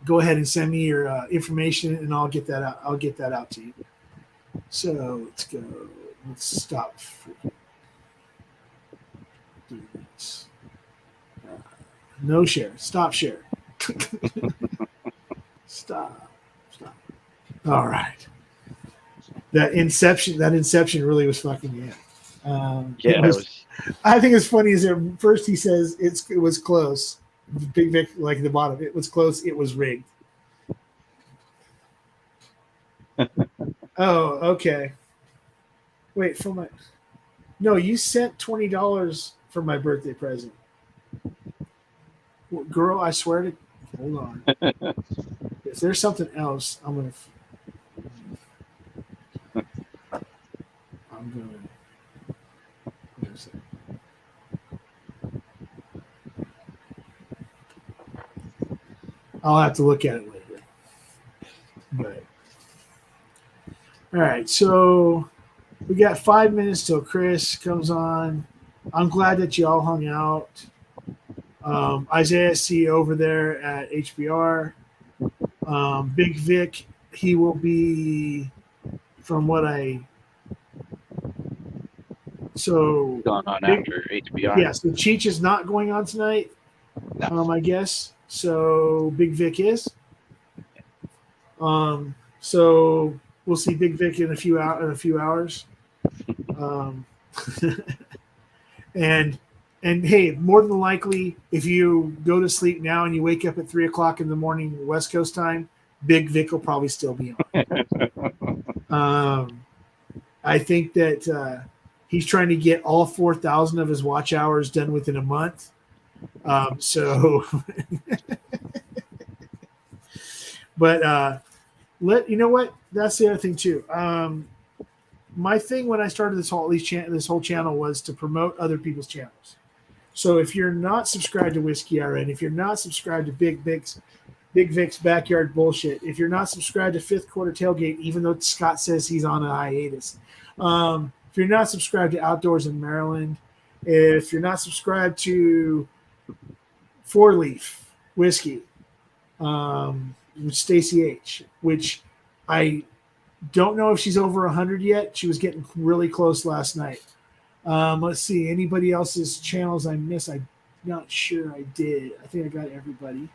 A: go ahead and send me your information, and I'll get that out. I'll get that out to you. So let's go. Let's stop. Do this. No share. Stop share. Stop. All right. That inception really was fucking me up. I think it's funny is that first he says it was close. Big Vic, like the bottom, it was close. It was rigged. Oh, okay. Wait, no, you sent $20 for my birthday present. Well, girl, I swear to. Hold on. If there's something else, I'm gonna. I'll have to look at it later. But all right, so we got 5 minutes till Chris comes on. I'm glad that you all hung out. Isaiah, see you over there at HBR. Big Vic, he will be from what I. So
B: going on after HBR.
A: Yes, the Cheech is not going on tonight.
B: No.
A: I guess. So Big Vic is. So we'll see Big Vic in a few hours. And hey, more than likely, if you go to sleep now and you wake up at 3:00 in the morning West Coast time, Big Vic will probably still be on. I think that he's trying to get all 4,000 of his watch hours done within a month. But you know what? That's the other thing too. My thing when I started this whole channel was to promote other people's channels. So if you're not subscribed to Whiskey RN, if you're not subscribed to Big Vic's Backyard Bullshit, if you're not subscribed to Fifth Quarter Tailgate, even though Scott says he's on a hiatus, if you're not subscribed to Outdoors in Maryland, if you're not subscribed to Four Leaf Whiskey, Stacey H, which I Don't know if she's over 100 yet. She was getting really close last night. Let's see. Anybody else's channels I missed? I'm not sure I did. I think I got everybody.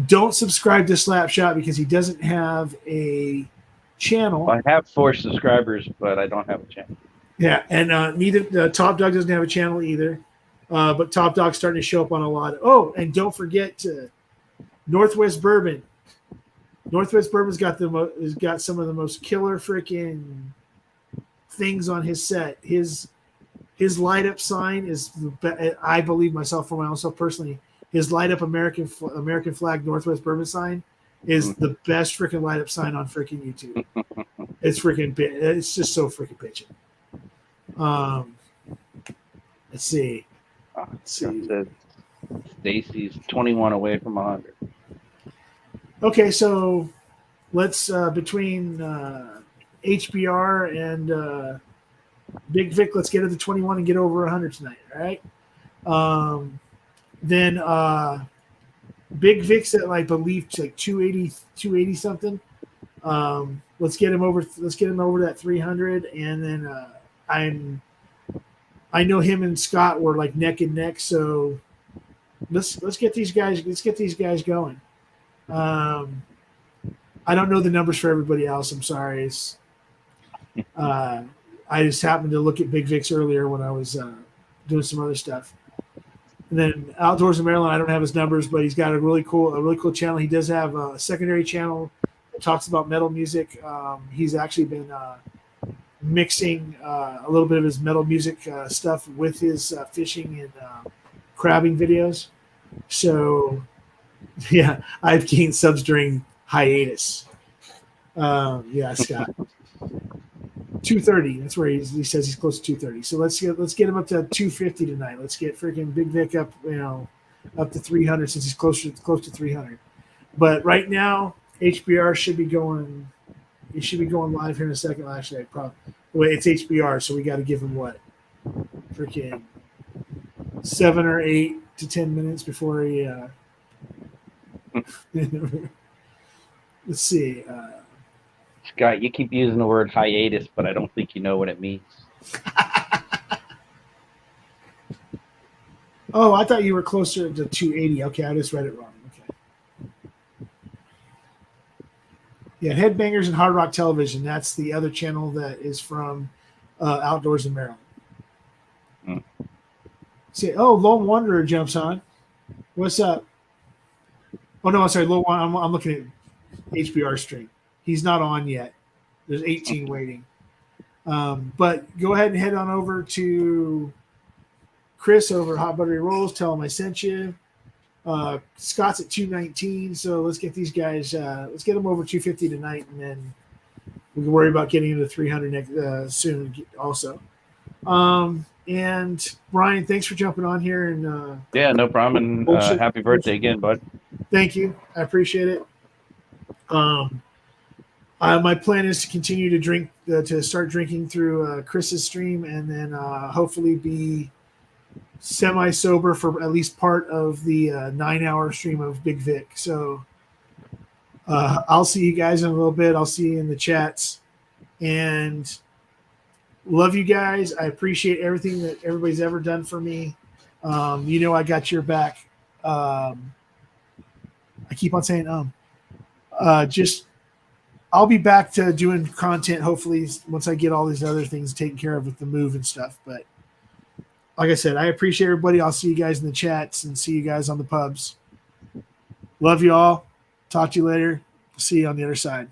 A: Don't subscribe to Slapshot because he doesn't have a channel.
B: I have 4 subscribers, but I don't have a channel.
A: Yeah, and neither Top Dog doesn't have a channel either. But Top Dog's starting to show up on a lot. And don't forget Northwest Bourbon. Northwest Bourbon's got some of the most killer freaking things on his set. His light up sign is I believe myself for my own self personally. His light up American flag Northwest Bourbon sign is the best freaking light up sign on freaking YouTube. It's just so freaking bitchin'. Let's see.
B: Stacy's 21 away from 100.
A: Okay, so let's between HBR and Big Vic, let's get it to 21 and get over 100 tonight. All right. Then Big Vic's at I believe like 280 something. Let's get him over that 300, and then I know him and Scott were like neck and neck, so let's get these guys going. I don't know the numbers for everybody else. I'm sorry. I just happened to look at Big Vic's earlier when I was doing some other stuff. And then Outdoors in Maryland, I don't have his numbers, but he's got a really cool channel. He does have a secondary channel that talks about metal music. He's actually been mixing a little bit of his metal music stuff with his fishing and crabbing videos. So, yeah, I've gained subs during hiatus. Yeah, Scott. 230. That's where he says he's close to 230. So let's get him up to 250 tonight. Let's get freaking Big Vic up, up to 300 since he's close to 300. But right now, HBR should be going. He should be going live here in a second. Actually, it's HBR, so we got to give him what, freaking 7 or 8 to 10 minutes before he. Let's see.
B: Scott, you keep using the word hiatus, but I don't think you know what it means.
A: Oh, I thought you were closer to 280. Okay, I just read it wrong. Okay. Yeah, Headbangers and Hard Rock Television. That's the other channel that is from Outdoors in Maryland. See, Lone Wanderer jumps on. What's up? Oh no, I'm sorry. I'm looking at HBR stream. He's not on yet. There's 18 waiting. But go ahead and head on over to Chris over at Hot Buttery Rolls. Tell him I sent you. Scott's at 219. So let's get these guys. Let's get them over 250 tonight, and then we can worry about getting into 300 soon. Also. And Brian, thanks for jumping on here. And
B: yeah, no problem. And happy birthday again, bud.
A: Thank you. I appreciate it. My plan is to continue to drink, to start drinking through Chris's stream, and then hopefully be semi-sober for at least part of the 9-hour stream of Big Vic. So I'll see you guys in a little bit. I'll see you in the chats, and love you guys. I appreciate everything that everybody's ever done for me. I got your back. I keep on saying I'll be back to doing content hopefully once I get all these other things taken care of with the move and stuff. But like I said, I appreciate everybody. I'll see you guys in the chats and see you guys on the pubs. Love you all. Talk to you later. See you on the other side.